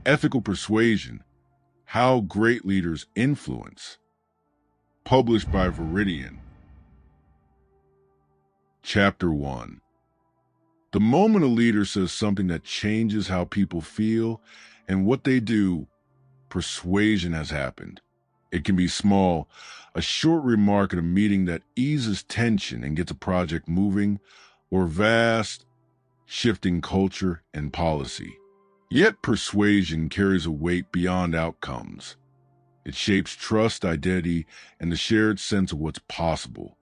Ethical Persuasion: How Great Leaders Influence. Published by Veridian. Chapter 1. The moment a leader says something that changes how people feel and what they do, persuasion has happened. It can be small, a short remark at a meeting that eases tension and gets a project moving, or vast, shifting culture and policy. Yet persuasion carries a weight beyond outcomes. It shapes trust, identity, and the shared sense of what's possible.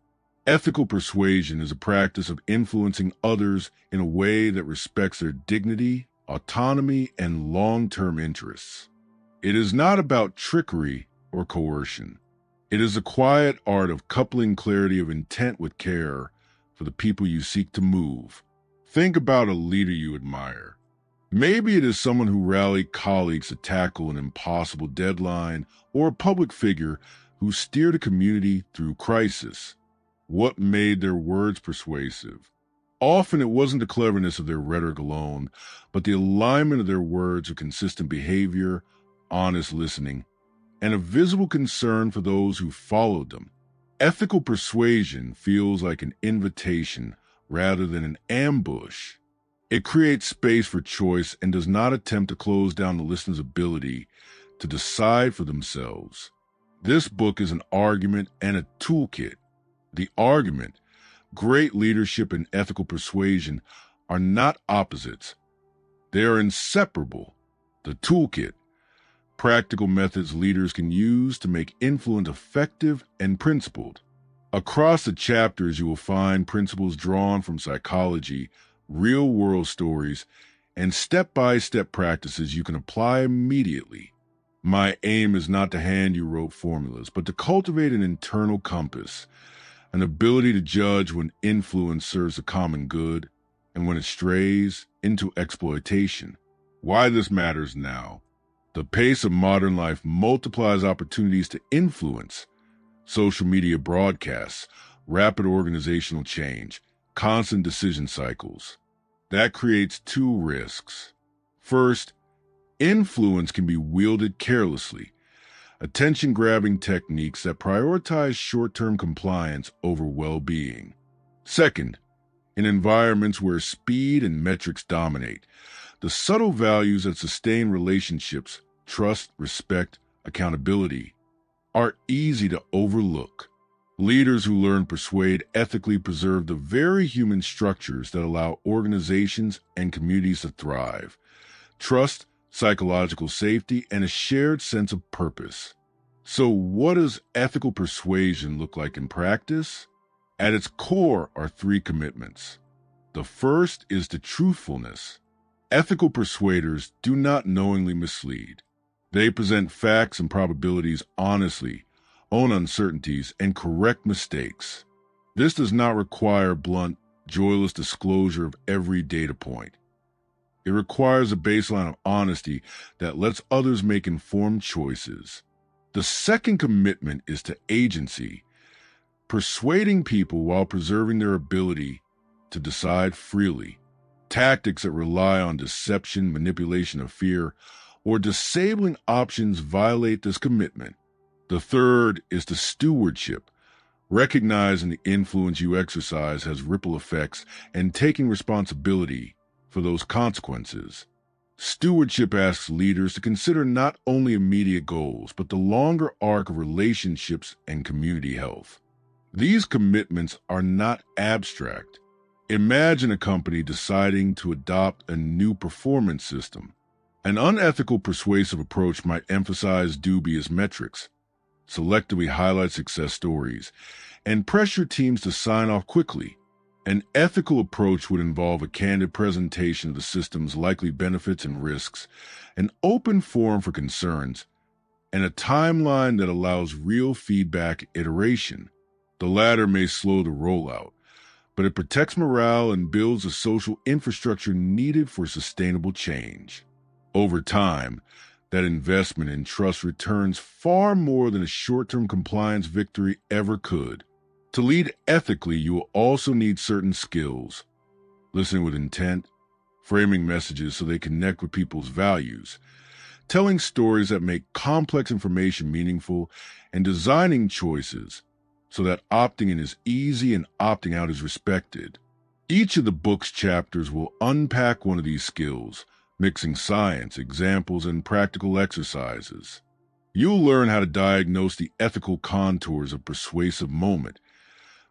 Ethical persuasion is a practice of influencing others in a way that respects their dignity, autonomy, and long-term interests. It is not about trickery or coercion. It is the quiet art of coupling clarity of intent with care for the people you seek to move. Think about a leader you admire. Maybe it is someone who rallied colleagues to tackle an impossible deadline, or a public figure who steered a community through crisis. What made their words persuasive? Often it wasn't the cleverness of their rhetoric alone, but the alignment of their words with consistent behavior, honest listening, and a visible concern for those who followed them. Ethical persuasion feels like an invitation rather than an ambush. It creates space for choice and does not attempt to close down the listener's ability to decide for themselves. This book is an argument and a toolkit. The argument: great leadership and ethical persuasion are not opposites. They are inseparable. The toolkit: practical methods leaders can use to make influence effective and principled. Across the chapters, you will find principles drawn from psychology, real-world stories, and step-by-step practices you can apply immediately. My aim is not to hand you rote formulas, but to cultivate an internal compass, an ability to judge when influence serves the common good and when it strays into exploitation. Why this matters now: the pace of modern life multiplies opportunities to influence. Social media broadcasts, rapid organizational change, constant decision cycles. That creates two risks. First, influence can be wielded carelessly. Attention-grabbing techniques that prioritize short-term compliance over well-being. Second, in environments where speed and metrics dominate, the subtle values that sustain relationships, trust, respect, accountability, are easy to overlook. Leaders who learn persuade ethically preserve the very human structures that allow organizations and communities to thrive: trust, psychological safety, and a shared sense of purpose. So what does ethical persuasion look like in practice? At its core are three commitments. The first is to truthfulness. Ethical persuaders do not knowingly mislead. They present facts and probabilities honestly, own uncertainties, and correct mistakes. This does not require blunt, joyless disclosure of every data point. It requires a baseline of honesty that lets others make informed choices. The second commitment is to agency, persuading people while preserving their ability to decide freely. Tactics that rely on deception, manipulation of fear, or disabling options violate this commitment. The third is to stewardship, recognizing the influence you exercise has ripple effects and taking responsibility for those consequences. Stewardship asks leaders to consider not only immediate goals, but the longer arc of relationships and community health. These commitments are not abstract. Imagine a company deciding to adopt a new performance system. An unethical persuasive approach might emphasize dubious metrics, selectively highlight success stories, and pressure teams to sign off quickly. An ethical approach would involve a candid presentation of the system's likely benefits and risks, an open forum for concerns, and a timeline that allows real feedback iteration. The latter may slow the rollout, but it protects morale and builds the social infrastructure needed for sustainable change. Over time, that investment in trust returns far more than a short-term compliance victory ever could. To lead ethically, you will also need certain skills: listening with intent, framing messages so they connect with people's values, telling stories that make complex information meaningful, and designing choices so that opting in is easy and opting out is respected. Each of the book's chapters will unpack one of these skills, mixing science, examples, and practical exercises. You'll learn how to diagnose the ethical contours of persuasive moment,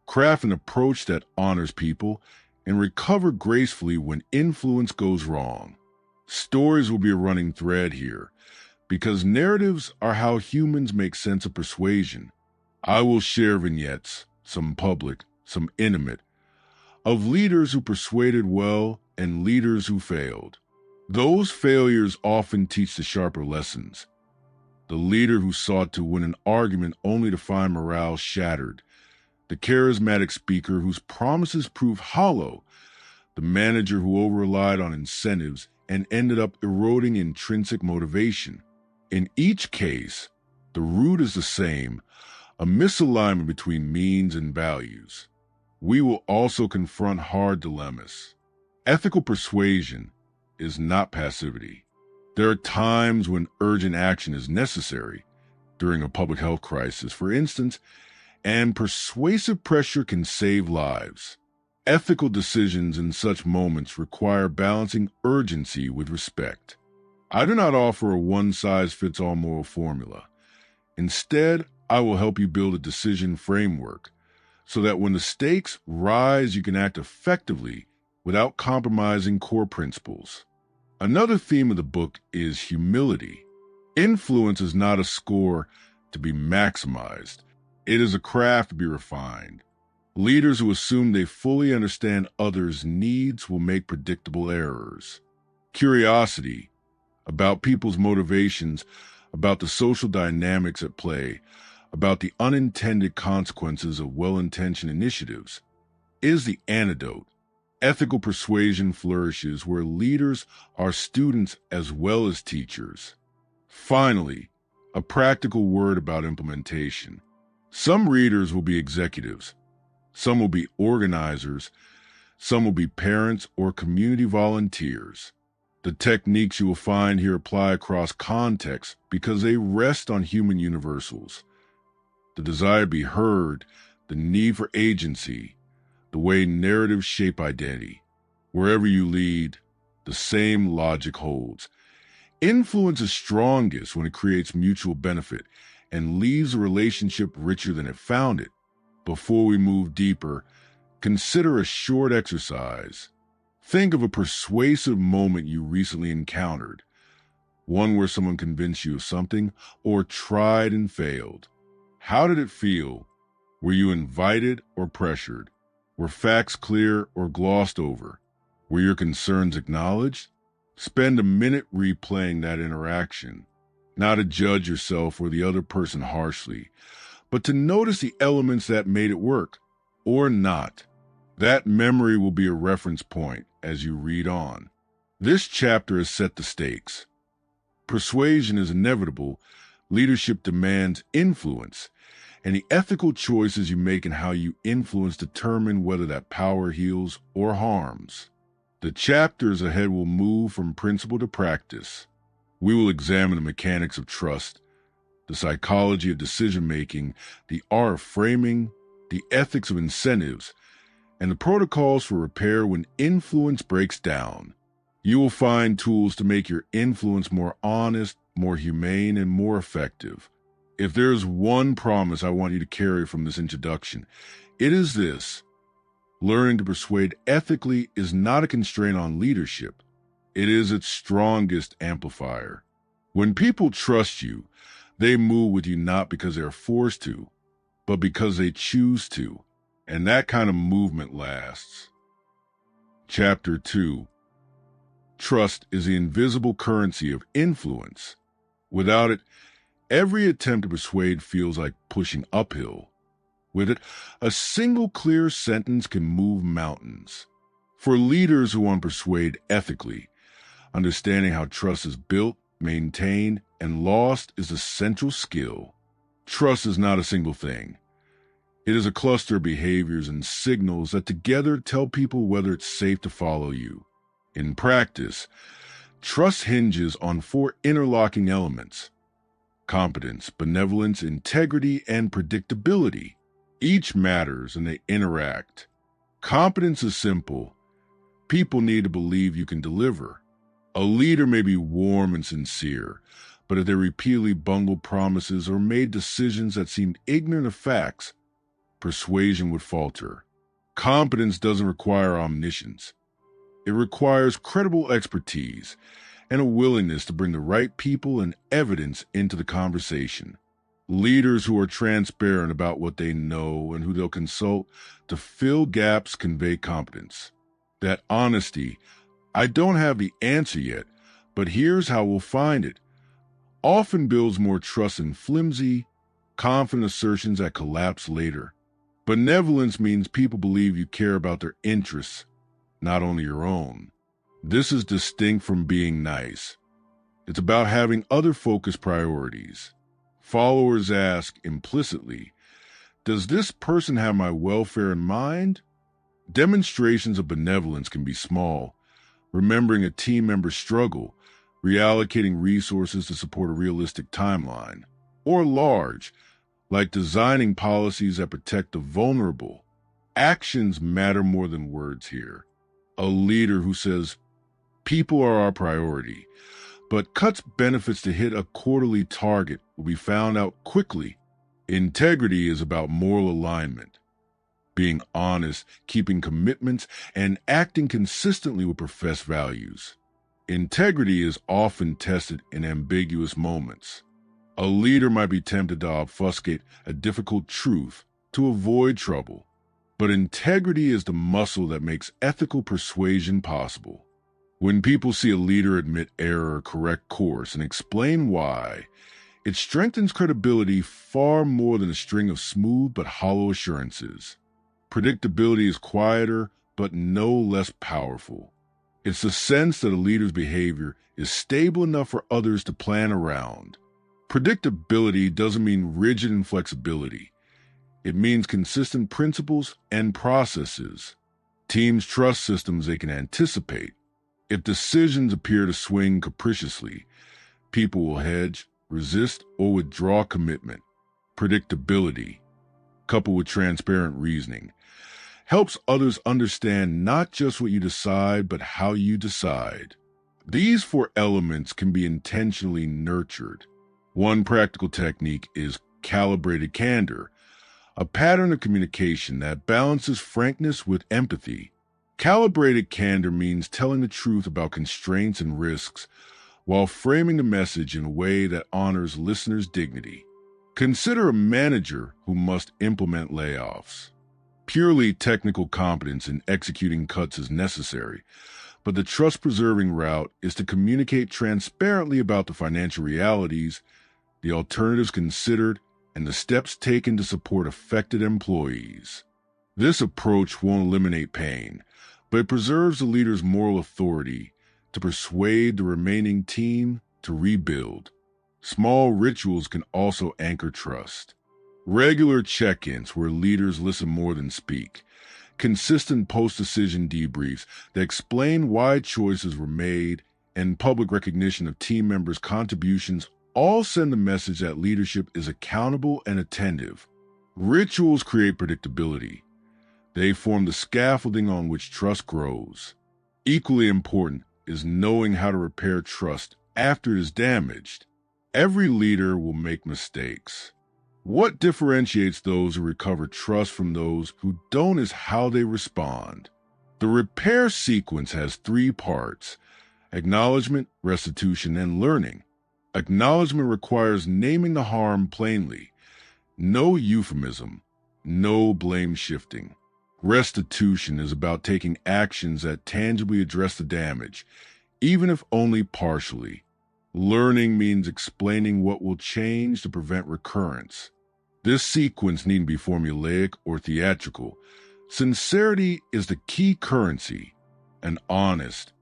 craft an approach that honors people, and recover gracefully when influence goes wrong. Stories will be a running thread here, because narratives are how humans make sense of persuasion. I will share vignettes, some public, some intimate, of leaders who persuaded well and leaders who failed. Those failures often teach the sharper lessons. The leader who sought to win an argument only to find morale shattered. The charismatic speaker whose promises proved hollow. The manager who over-relied on incentives and ended up eroding intrinsic motivation. In each case, the root is the same, a misalignment between means and values. We will also confront hard dilemmas. Ethical persuasion is not passivity. There are times when urgent action is necessary, during a public health crisis, for instance, and persuasive pressure can save lives. Ethical decisions in such moments require balancing urgency with respect. I do not offer a one-size-fits-all moral formula. Instead, I will help you build a decision framework so that when the stakes rise, you can act effectively without compromising core principles. Another theme of the book is humility. Influence is not a score to be maximized. It is a craft to be refined. Leaders who assume they fully understand others' needs will make predictable errors. Curiosity about people's motivations, about the social dynamics at play, about the unintended consequences of well-intentioned initiatives, is the antidote. Ethical persuasion flourishes where leaders are students as well as teachers. Finally, a practical word about implementation. Some readers will be executives. Some will be organizers. Some will be parents or community volunteers. The techniques you will find here apply across contexts because they rest on human universals. The desire to be heard, the need for agency, the way narratives shape identity. Wherever you lead, the same logic holds. Influence is strongest when it creates mutual benefit and leaves a relationship richer than it found it. Before we move deeper, consider a short exercise. Think of a persuasive moment you recently encountered, one where someone convinced you of something or tried and failed. How did it feel? Were you invited or pressured? Were facts clear or glossed over? Were your concerns acknowledged? Spend a minute replaying that interaction, not to judge yourself or the other person harshly, but to notice the elements that made it work, or not. That memory will be a reference point as you read on. This chapter has set the stakes. Persuasion is inevitable, leadership demands influence, and the ethical choices you make and how you influence determine whether that power heals or harms. The chapters ahead will move from principle to practice. We will examine the mechanics of trust, the psychology of decision-making, the art of framing, the ethics of incentives, and the protocols for repair when influence breaks down. You will find tools to make your influence more honest, more humane, and more effective. If there's one promise I want you to carry from this introduction, it is this. Learning to persuade ethically is not a constraint on leadership. It is its strongest amplifier. When people trust you, they move with you not because they are forced to, but because they choose to. And that kind of movement lasts. Chapter 2. Trust is the invisible currency of influence. Without it, every attempt to persuade feels like pushing uphill. With it, a single clear sentence can move mountains. For leaders who want to persuade ethically, understanding how trust is built, maintained, and lost is a central skill. Trust is not a single thing. It is a cluster of behaviors and signals that together tell people whether it's safe to follow you. In practice, Trust hinges on four interlocking elements: competence, benevolence, integrity, and predictability. Each matters and they interact. Competence is simple. People need to believe you can deliver. A leader may be warm and sincere, but if they repeatedly bungled promises or made decisions that seemed ignorant of facts, persuasion would falter. Competence doesn't require omniscience. It requires credible expertise and a willingness to bring the right people and evidence into the conversation. Leaders who are transparent about what they know and who they'll consult to fill gaps convey competence. That honesty, I don't have the answer yet, but here's how we'll find it, often builds more trust than flimsy, confident assertions that collapse later. Benevolence means people believe you care about their interests, not only your own. This is distinct from being nice. It's about having other focused priorities. Followers ask implicitly, does this person have my welfare in mind? Demonstrations of benevolence can be small, remembering a team member's struggle, reallocating resources to support a realistic timeline, or large, like designing policies that protect the vulnerable. Actions matter more than words here. A leader who says, people are our priority, but cuts benefits to hit a quarterly target will be found out quickly. Integrity is about moral alignment, being honest, keeping commitments, and acting consistently with professed values. Integrity is often tested in ambiguous moments. A leader might be tempted to obfuscate a difficult truth to avoid trouble, but integrity is the muscle that makes ethical persuasion possible. When people see a leader admit error or correct course and explain why, it strengthens credibility far more than a string of smooth but hollow assurances. Predictability is quieter, but no less powerful. It's the sense that a leader's behavior is stable enough for others to plan around. Predictability doesn't mean rigid inflexibility. It means consistent principles and processes. Teams trust systems they can anticipate. If decisions appear to swing capriciously, people will hedge, resist, or withdraw commitment. Predictability, coupled with transparent reasoning, helps others understand not just what you decide, but how you decide. These four elements can be intentionally nurtured. One practical technique is calibrated candor, a pattern of communication that balances frankness with empathy. Calibrated candor means telling the truth about constraints and risks while framing the message in a way that honors listeners' dignity. Consider a manager who must implement layoffs. Purely technical competence in executing cuts is necessary, but the trust-preserving route is to communicate transparently about the financial realities, the alternatives considered, and the steps taken to support affected employees. This approach won't eliminate pain, but it preserves the leader's moral authority to persuade the remaining team to rebuild. Small rituals can also anchor trust. Regular check-ins where leaders listen more than speak. Consistent post-decision debriefs that explain why choices were made, and public recognition of team members' contributions all send the message that leadership is accountable and attentive. Rituals create predictability. They form the scaffolding on which trust grows. Equally important is knowing how to repair trust after it is damaged. Every leader will make mistakes. What differentiates those who recover trust from those who don't is how they respond. The repair sequence has three parts: acknowledgement, restitution, and learning. Acknowledgement requires naming the harm plainly. No euphemism, no blame shifting. Restitution is about taking actions that tangibly address the damage, even if only partially. Learning means explaining what will change to prevent recurrence. This sequence needn't be formulaic or theatrical. Sincerity is the key currency. An honest,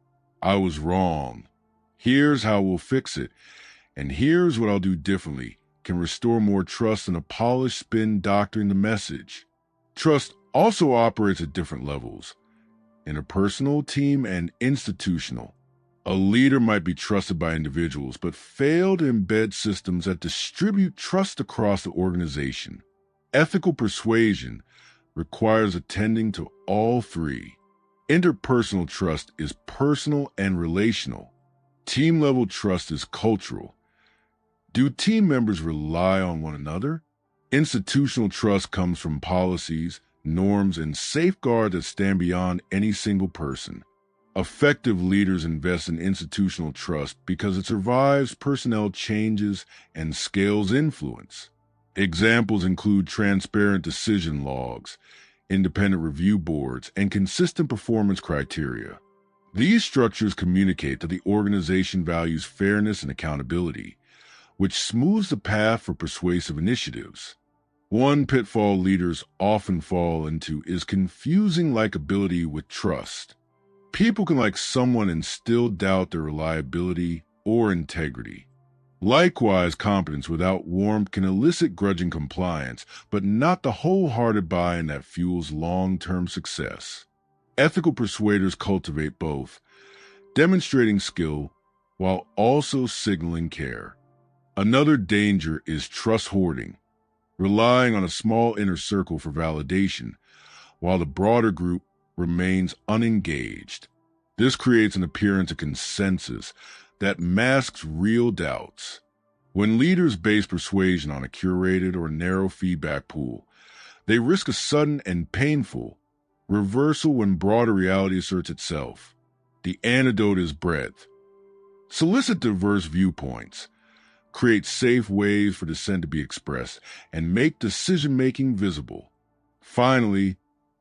I was wrong, here's how we'll fix it, and here's what I'll do differently, can restore more trust than a polished spin doctoring the message. Trust also operates at different levels: interpersonal, team, and institutional. A leader might be trusted by individuals, but fail to embed systems that distribute trust across the organization. Ethical persuasion requires attending to all three. Interpersonal trust is personal and relational. Team-level trust is cultural. Do team members rely on one another? Institutional trust comes from policies, norms, and safeguards that stand beyond any single person. Effective leaders invest in institutional trust because it survives personnel changes and scales influence. Examples include transparent decision logs, independent review boards, and consistent performance criteria. These structures communicate that the organization values fairness and accountability, which smooths the path for persuasive initiatives. One pitfall leaders often fall into is confusing likability with trust. People can like someone and still doubt their reliability or integrity. Likewise, competence without warmth can elicit grudging compliance, but not the wholehearted buy-in that fuels long-term success. Ethical persuaders cultivate both, demonstrating skill while also signaling care. Another danger is trust hoarding, relying on a small inner circle for validation, while the broader group remains unengaged. This creates an appearance of consensus that masks real doubts. When leaders base persuasion on a curated or narrow feedback pool, they risk a sudden and painful reversal when broader reality asserts itself. The antidote is breadth. Solicit diverse viewpoints, create safe ways for dissent to be expressed, and make decision-making visible. Finally,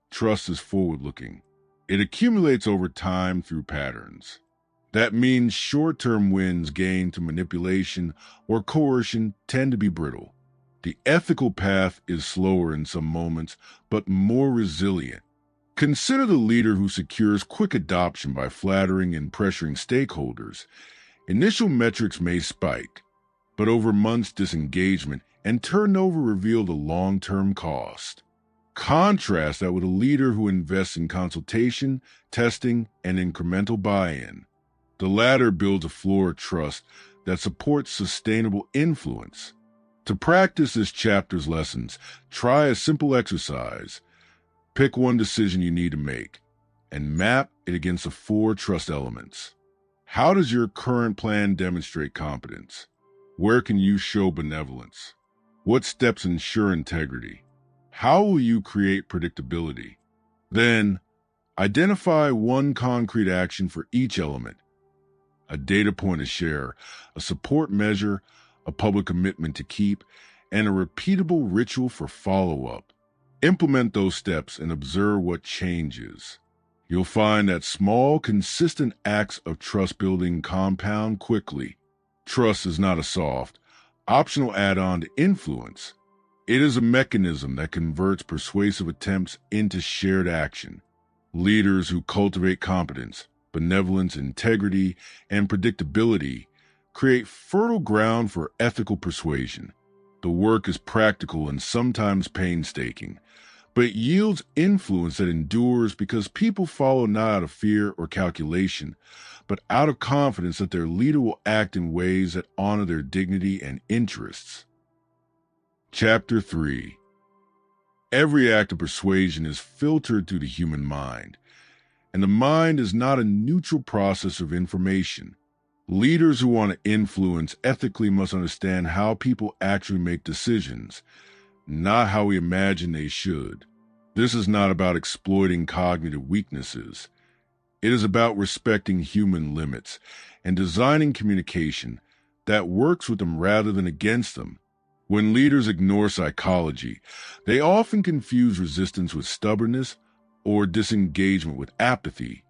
trust is forward-looking. It accumulates over time through patterns. That means short-term wins gained through manipulation or coercion tend to be brittle. The ethical path is slower in some moments, but more resilient. Consider the leader who secures quick adoption by flattering and pressuring stakeholders. Initial metrics may spike, but over months disengagement and turnover reveal the long-term cost. Contrast that with a leader who invests in consultation, testing, and incremental buy-in. The latter builds a floor of trust that supports sustainable influence. To practice this chapter's lessons, try a simple exercise. Pick one decision you need to make and map it against the 4 trust elements. How does your current plan demonstrate competence? Where can you show benevolence? What steps ensure integrity? How will you create predictability? Then, identify one concrete action for each element. A data point to share, a support measure, a public commitment to keep, and a repeatable ritual for follow-up. Implement those steps and observe what changes. You'll find that small, consistent acts of trust-building compound quickly. Trust is not a soft, optional add-on to influence. It is a mechanism that converts persuasive attempts into shared action. Leaders who cultivate competence, benevolence, integrity, and predictability create fertile ground for ethical persuasion. The work is practical and sometimes painstaking, but it yields influence that endures because people follow not out of fear or calculation, but out of confidence that their leader will act in ways that honor their dignity and interests. Chapter 3. Every act of persuasion is filtered through the human mind, and the mind is not a neutral processor of information. Leaders who want to influence ethically must understand how people actually make decisions, not how we imagine they should. This is not about exploiting cognitive weaknesses. It is about respecting human limits and designing communication that works with them rather than against them. When leaders ignore psychology, they often confuse resistance with stubbornness or disengagement with apathy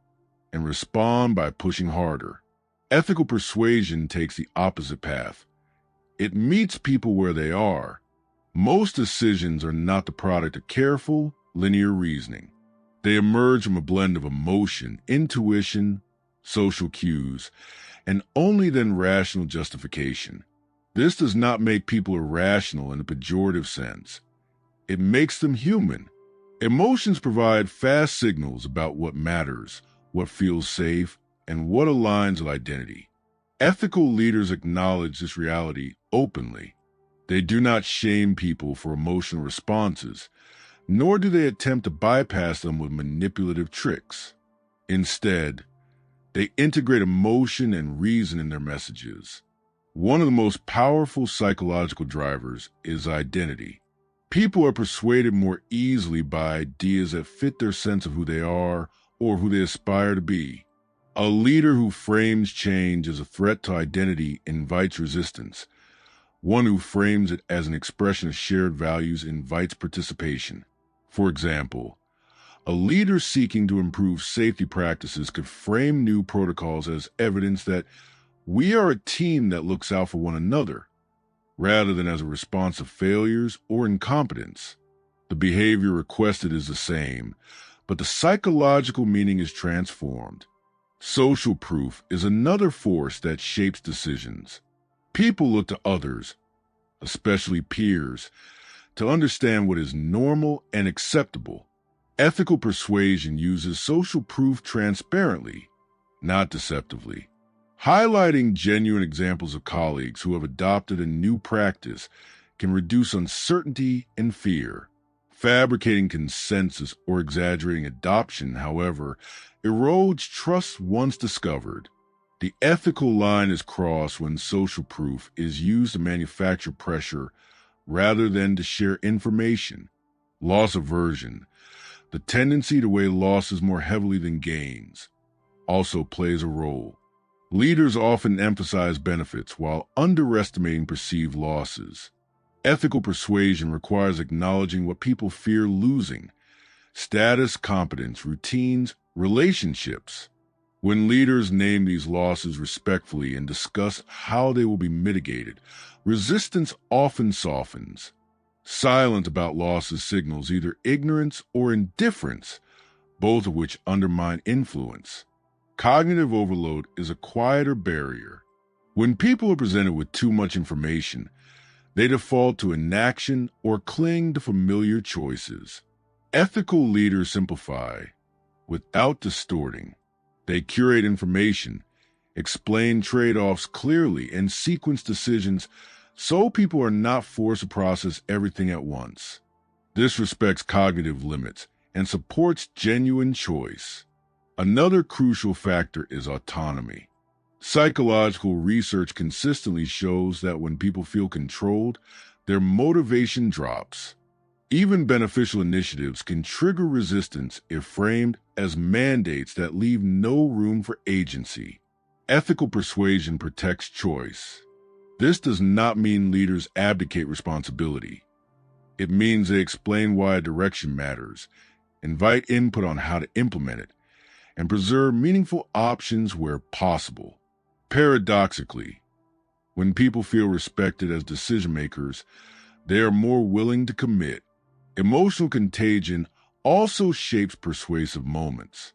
and respond by pushing harder. Ethical persuasion takes the opposite path. It meets people where they are. Most decisions are not the product of careful, linear reasoning. They emerge from a blend of emotion, intuition, social cues, and only then rational justification. This does not make people irrational in a pejorative sense. It makes them human. Emotions provide fast signals about what matters, what feels safe, and what aligns with identity. Ethical leaders acknowledge this reality openly. They do not shame people for emotional responses, nor do they attempt to bypass them with manipulative tricks. Instead, they integrate emotion and reason in their messages. One of the most powerful psychological drivers is identity. People are persuaded more easily by ideas that fit their sense of who they are or who they aspire to be. A leader who frames change as a threat to identity invites resistance. One who frames it as an expression of shared values invites participation. For example, a leader seeking to improve safety practices could frame new protocols as evidence that we are a team that looks out for one another, rather than as a response to failures or incompetence. The behavior requested is the same, but the psychological meaning is transformed. Social proof is another force that shapes decisions. People look to others, especially peers, to understand what is normal and acceptable. Ethical persuasion uses social proof transparently, not deceptively. Highlighting genuine examples of colleagues who have adopted a new practice can reduce uncertainty and fear. Fabricating consensus or exaggerating adoption, however, erodes trust once discovered. The ethical line is crossed when social proof is used to manufacture pressure rather than to share information. Loss aversion, the tendency to weigh losses more heavily than gains, also plays a role. Leaders often emphasize benefits while underestimating perceived losses. Ethical persuasion requires acknowledging what people fear losing: status, competence, routines, relationships. When leaders name these losses respectfully and discuss how they will be mitigated, resistance often softens. Silence about losses signals either ignorance or indifference, both of which undermine influence. Cognitive overload is a quieter barrier. When people are presented with too much information, they default to inaction or cling to familiar choices. Ethical leaders simplify without distorting. They curate information, explain trade-offs clearly, and sequence decisions so people are not forced to process everything at once. This respects cognitive limits and supports genuine choice. Another crucial factor is autonomy. Psychological research consistently shows that when people feel controlled, their motivation drops. Even beneficial initiatives can trigger resistance if framed as mandates that leave no room for agency. Ethical persuasion protects choice. This does not mean leaders abdicate responsibility. It means they explain why a direction matters, invite input on how to implement it, and preserve meaningful options where possible. Paradoxically, when people feel respected as decision-makers, they are more willing to commit. Emotional contagion also shapes persuasive moments.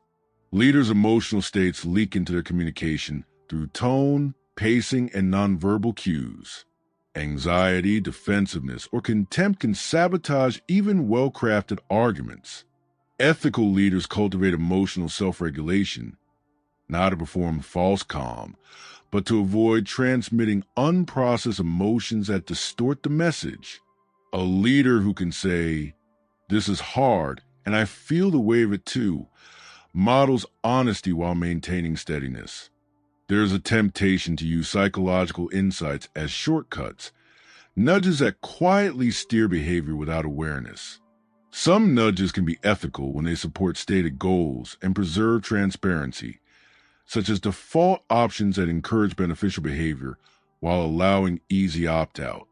Leaders' emotional states leak into their communication through tone, pacing, and nonverbal cues. Anxiety, defensiveness, or contempt can sabotage even well-crafted arguments. Ethical leaders cultivate emotional self-regulation, not to perform false calm, but to avoid transmitting unprocessed emotions that distort the message. A leader who can say, "This is hard, and I feel the weight of it too," models honesty while maintaining steadiness. There is a temptation to use psychological insights as shortcuts, nudges that quietly steer behavior without awareness. Some nudges can be ethical when they support stated goals and preserve transparency, such as default options that encourage beneficial behavior while allowing easy opt-out.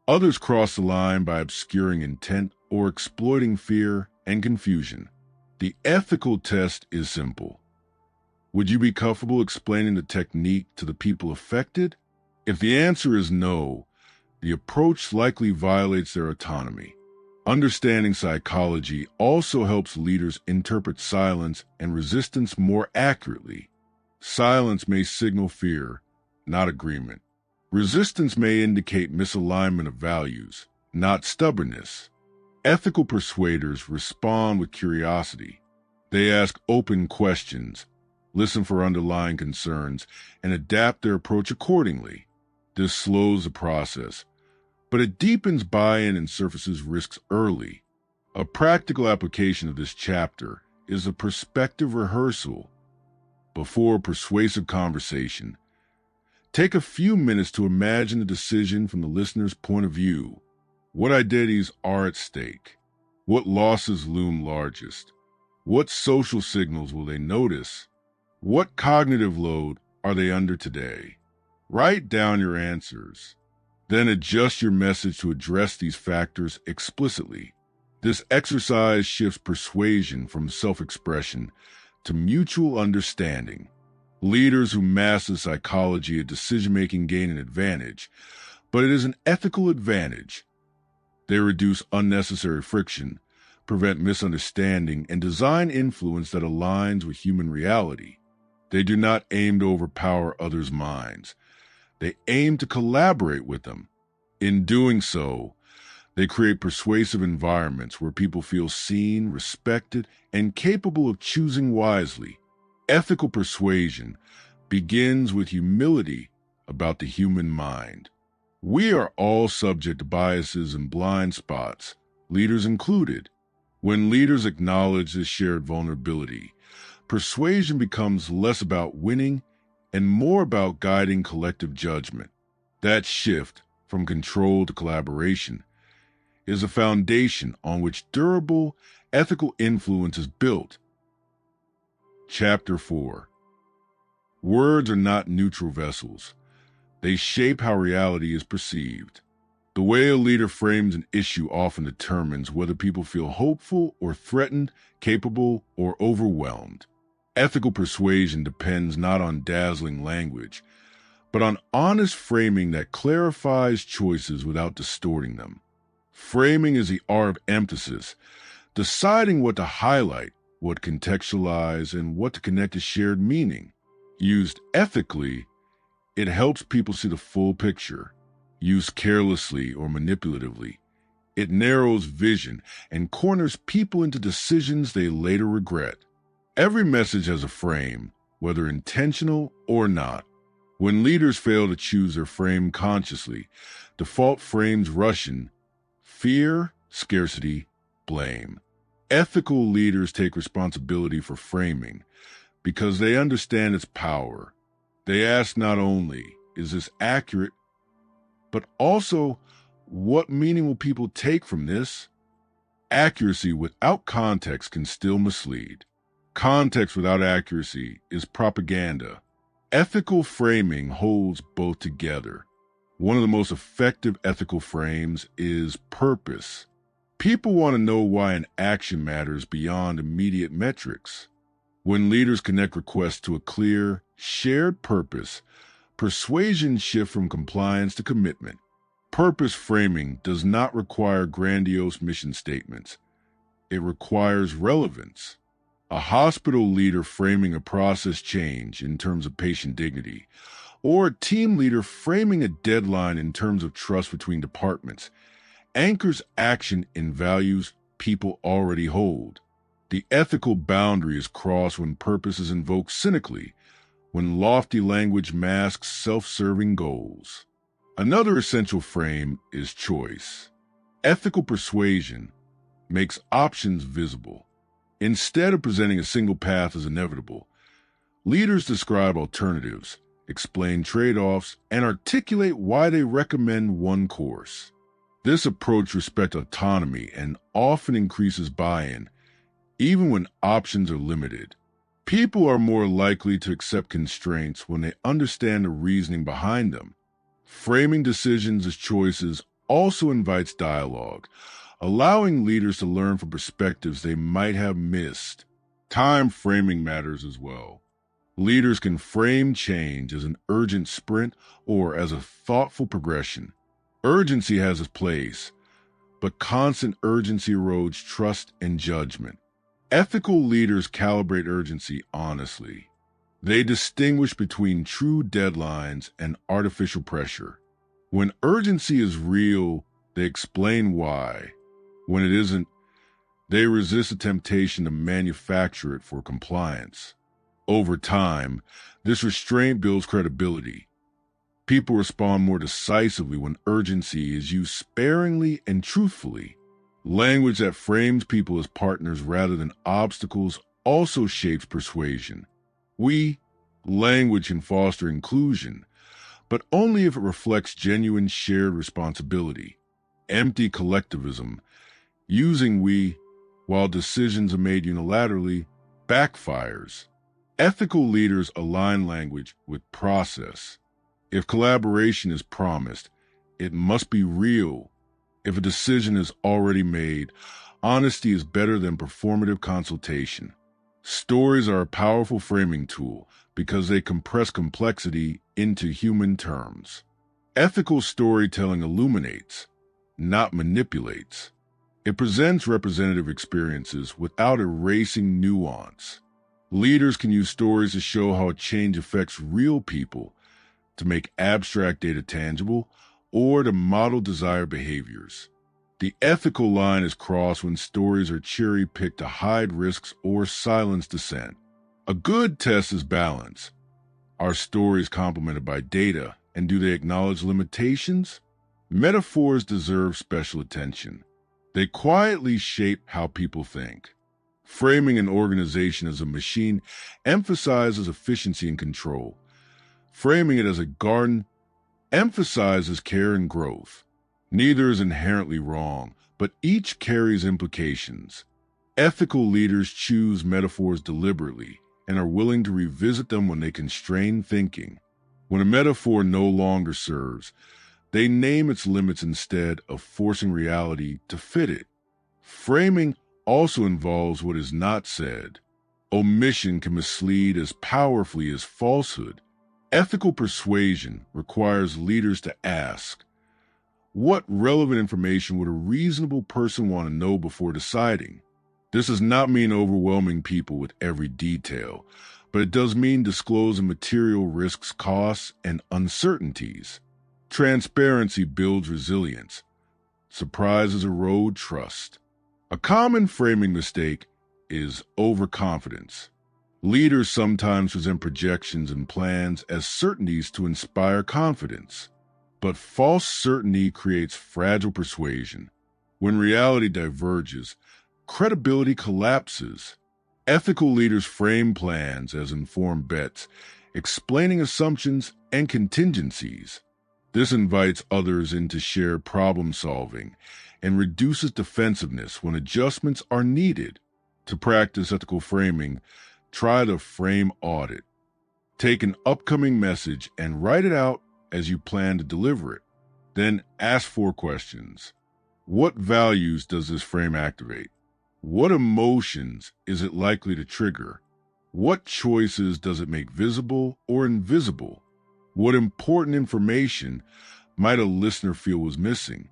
Others cross the line by obscuring intent or exploiting fear and confusion. The ethical test is simple. Would you be comfortable explaining the technique to the people affected? If the answer is no, the approach likely violates their autonomy. Understanding psychology also helps leaders interpret silence and resistance more accurately. Silence may signal fear, not agreement. Resistance may indicate misalignment of values, not stubbornness. Ethical persuaders respond with curiosity. They ask open questions, listen for underlying concerns, and adapt their approach accordingly. This slows the process, but it deepens buy-in and surfaces risks early. A practical application of this chapter is a perspective rehearsal. Before a persuasive conversation, take a few minutes to imagine the decision from the listener's point of view. What identities are at stake? What losses loom largest? What social signals will they notice? What cognitive load are they under today? Write down your answers. Then adjust your message to address these factors explicitly. This exercise shifts persuasion from self-expression to mutual understanding. Leaders who master the psychology of decision-making gain an advantage, but it is an ethical advantage. They reduce unnecessary friction, prevent misunderstanding, and design influence that aligns with human reality. They do not aim to overpower others' minds. They aim to collaborate with them. In doing so, they create persuasive environments where people feel seen, respected, and capable of choosing wisely. Ethical persuasion begins with humility about the human mind. We are all subject to biases and blind spots, leaders included. When leaders acknowledge this shared vulnerability, persuasion becomes less about winning and more about guiding collective judgment. That shift from control to collaboration is a foundation on which durable, ethical influence is built. Chapter 4. Words are not neutral vessels. They shape how reality is perceived. The way a leader frames an issue often determines whether people feel hopeful or threatened, capable or overwhelmed. Ethical persuasion depends not on dazzling language, but on honest framing that clarifies choices without distorting them. Framing is the art of emphasis, deciding what to highlight, what to contextualize, and what to connect to shared meaning. Used ethically, it helps people see the full picture. Used carelessly or manipulatively, it narrows vision and corners people into decisions they later regret. Every message has a frame, whether intentional or not. When leaders fail to choose their frame consciously, default frames rush in: fear, scarcity, blame. Ethical leaders take responsibility for framing because they understand its power. They ask not only, is this accurate, but also, what meaning will people take from this? Accuracy without context can still mislead. Context without accuracy is propaganda. Ethical framing holds both together. One of the most effective ethical frames is purpose. People want to know why an action matters beyond immediate metrics. When leaders connect requests to a clear, shared purpose, persuasion shifts from compliance to commitment. Purpose framing does not require grandiose mission statements. It requires relevance. A hospital leader framing a process change in terms of patient dignity, or a team leader framing a deadline in terms of trust between departments, anchors action in values people already hold. The ethical boundary is crossed when purpose is invoked cynically, when lofty language masks self-serving goals. Another essential frame is choice. Ethical persuasion makes options visible. Instead of presenting a single path as inevitable, leaders describe alternatives, explain trade-offs, and articulate why they recommend one course. This approach respects autonomy and often increases buy-in, even when options are limited. People are more likely to accept constraints when they understand the reasoning behind them. Framing decisions as choices also invites dialogue, allowing leaders to learn from perspectives they might have missed. Time framing matters as well. Leaders can frame change as an urgent sprint or as a thoughtful progression. Urgency has its place, but constant urgency erodes trust and judgment. Ethical leaders calibrate urgency honestly. They distinguish between true deadlines and artificial pressure. When urgency is real, they explain why. When it isn't, they resist the temptation to manufacture it for compliance. Over time, this restraint builds credibility. People respond more decisively when urgency is used sparingly and truthfully. Language that frames people as partners rather than obstacles also shapes persuasion. Language can foster inclusion, but only if it reflects genuine shared responsibility. Empty collectivism, using we while decisions are made unilaterally, backfires. Ethical leaders align language with process. If collaboration is promised, it must be real. If a decision is already made, honesty is better than performative consultation. Stories are a powerful framing tool because they compress complexity into human terms. Ethical storytelling illuminates, not manipulates. It presents representative experiences without erasing nuance. Leaders can use stories to show how a change affects real people, to make abstract data tangible, or to model desired behaviors. The ethical line is crossed when stories are cherry-picked to hide risks or silence dissent. A good test is balance. Are stories complemented by data, and do they acknowledge limitations? Metaphors deserve special attention. They quietly shape how people think. Framing an organization as a machine emphasizes efficiency and control. Framing it as a garden emphasizes care and growth. Neither is inherently wrong, but each carries implications. Ethical leaders choose metaphors deliberately and are willing to revisit them when they constrain thinking. When a metaphor no longer serves, they name its limits instead of forcing reality to fit it. Framing also involves what is not said. Omission can mislead as powerfully as falsehood. Ethical persuasion requires leaders to ask, what relevant information would a reasonable person want to know before deciding? This does not mean overwhelming people with every detail, but it does mean disclosing material risks, costs, and uncertainties. Transparency builds resilience. Surprises erode trust. A common framing mistake is overconfidence. Leaders sometimes present projections and plans as certainties to inspire confidence. But false certainty creates fragile persuasion. When reality diverges, credibility collapses. Ethical leaders frame plans as informed bets, explaining assumptions and contingencies. This invites others into shared problem solving and reduces defensiveness when adjustments are needed. To practice ethical framing, try the frame audit. Take an upcoming message and write it out as you plan to deliver it. Then ask 4 questions. What values does this frame activate? What emotions is it likely to trigger? What choices does it make visible or invisible? What important information might a listener feel was missing?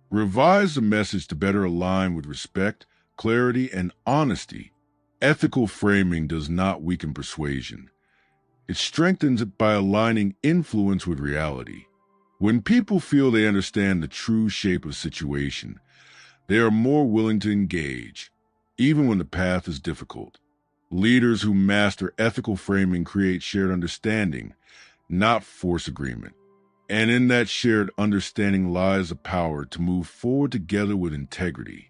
Revise the message to better align with respect, clarity, and honesty. Ethical framing does not weaken persuasion. It strengthens it by aligning influence with reality. When people feel they understand the true shape of a situation, they are more willing to engage, even when the path is difficult. Leaders who master ethical framing create shared understanding, not force agreement. And in that shared understanding lies the power to move forward together with integrity.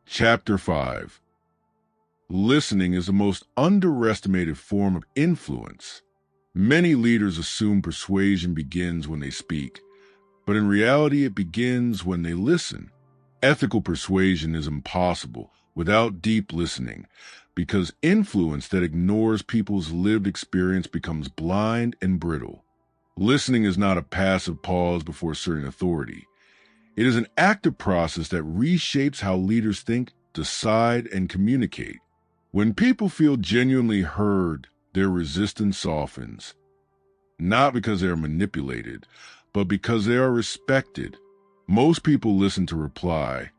Chapter 5. Listening is the most underestimated form of influence. Many leaders assume persuasion begins when they speak, but in reality it begins when they listen. Ethical persuasion is impossible without deep listening, because influence that ignores people's lived experience becomes blind and brittle. Listening is not a passive pause before asserting authority. It is an active process that reshapes how leaders think, decide, and communicate. When people feel genuinely heard, their resistance softens, not because they are manipulated, but because they are respected. Most people listen to reply,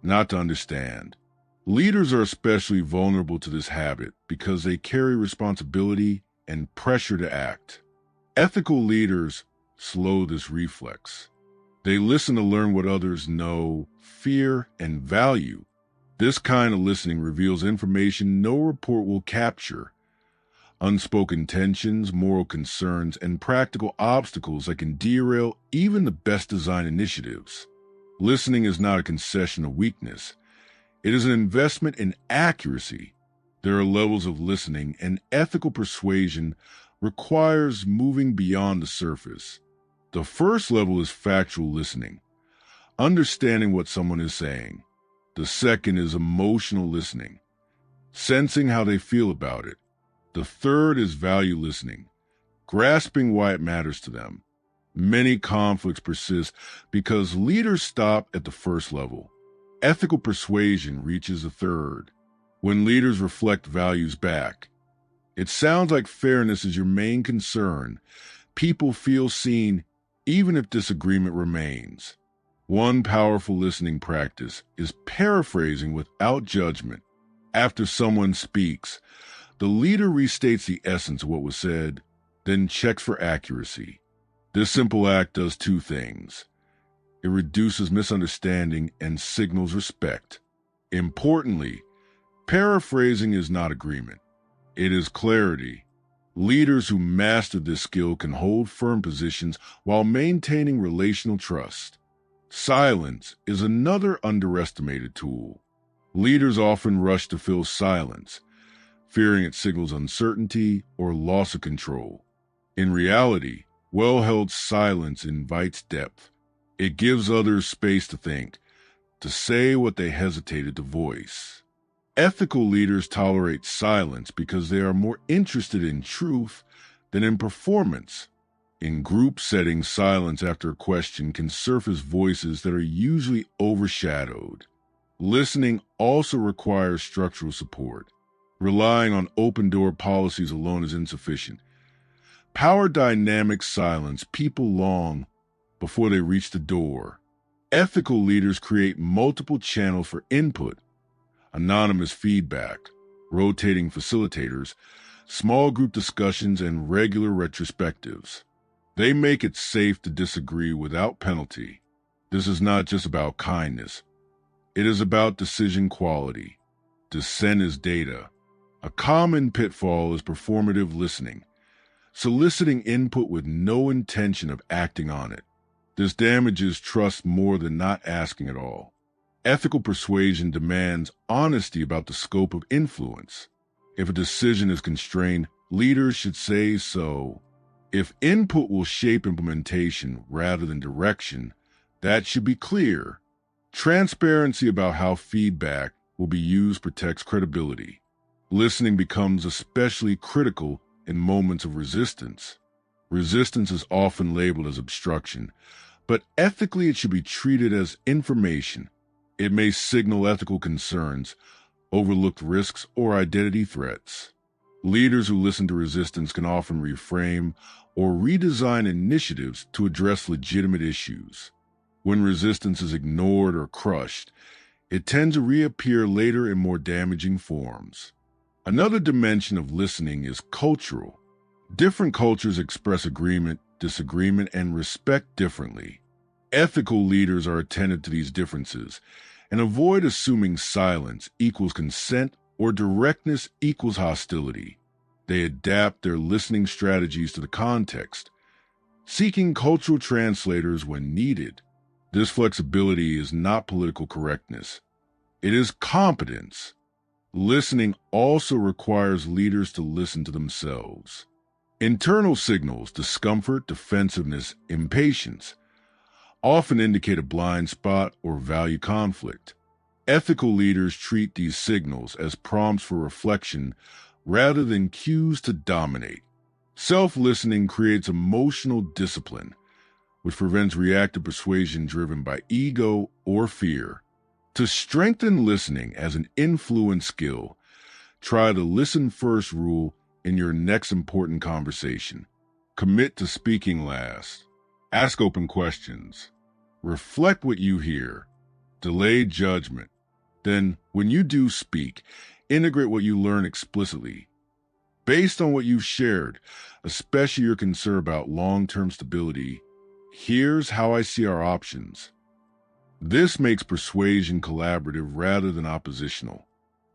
not to understand. Leaders are especially vulnerable to this habit because they carry responsibility and pressure to act. Ethical leaders slow this reflex. They listen to learn what others know, fear, and value. This kind of listening reveals information no report will capture. unspoken tensions, moral concerns, and practical obstacles that can derail even the best design initiatives. Listening is not a concession of weakness. It is an investment in accuracy. There are levels of listening, and ethical persuasion requires moving beyond the surface. The first level is factual listening, understanding what someone is saying. The second is emotional listening, sensing how they feel about it. The third is value listening, grasping why it matters to them. Many conflicts persist because leaders stop at the first level. Ethical persuasion reaches the third, when leaders reflect values back. It sounds like fairness is your main concern. People feel seen even if disagreement remains. One powerful listening practice is paraphrasing without judgment. After someone speaks, the leader restates the essence of what was said, then checks for accuracy. This simple act does two things. It reduces misunderstanding and signals respect. Importantly, paraphrasing is not agreement. It is clarity. Leaders who master this skill can hold firm positions while maintaining relational trust. Silence is another underestimated tool. Leaders often rush to fill silence, fearing it signals uncertainty or loss of control. In reality, well-held silence invites depth. It gives others space to think, to say what they hesitated to voice. Ethical leaders tolerate silence because they are more interested in truth than in performance. In group settings, silence after a question can surface voices that are usually overshadowed. Listening also requires structural support. Relying on open-door policies alone is insufficient. Power dynamics silence people long before they reach the door. Ethical leaders create multiple channels for input: anonymous feedback, rotating facilitators, small group discussions, and regular retrospectives. They make it safe to disagree without penalty. This is not just about kindness. It is about decision quality. Dissent is data. A common pitfall is performative listening, soliciting input with no intention of acting on it. This damages trust more than not asking at all. Ethical persuasion demands honesty about the scope of influence. If a decision is constrained, leaders should say so. If input will shape implementation rather than direction, that should be clear. Transparency about how feedback will be used protects credibility. Listening becomes especially critical in moments of resistance. Resistance is often labeled as obstruction, but ethically it should be treated as information. It may signal ethical concerns, overlooked risks, or identity threats. Leaders who listen to resistance can often reframe or redesign initiatives to address legitimate issues. When resistance is ignored or crushed, it tends to reappear later in more damaging forms. Another dimension of listening is cultural. Different cultures express agreement, disagreement, and respect differently. Ethical leaders are attentive to these differences and avoid assuming silence equals consent or directness equals hostility. They adapt their listening strategies to the context, seeking cultural translators when needed. This flexibility is not political correctness. It is competence. Listening also requires leaders to listen to themselves. Internal signals, discomfort, defensiveness, impatience, often indicate a blind spot or value conflict. Ethical leaders treat these signals as prompts for reflection rather than cues to dominate. Self-listening creates emotional discipline, which prevents reactive persuasion driven by ego or fear. To strengthen listening as an influence skill, try the listen first rule in your next important conversation. Commit to speaking last. Ask open questions. Reflect what you hear. Delay judgment. Then, when you do speak, integrate what you learn explicitly. Based on what you've shared, especially your concern about long-term stability, here's how I see our options. This makes persuasion collaborative rather than oppositional.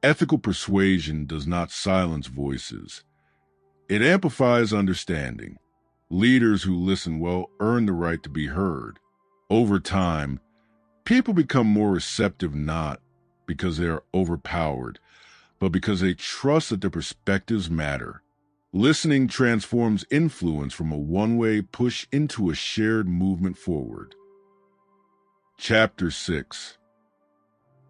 Ethical persuasion does not silence voices. It amplifies understanding. Leaders who listen well earn the right to be heard. Over time, people become more receptive not because they are overpowered, but because they trust that their perspectives matter. Listening transforms influence from a one-way push into a shared movement forward. Chapter 6.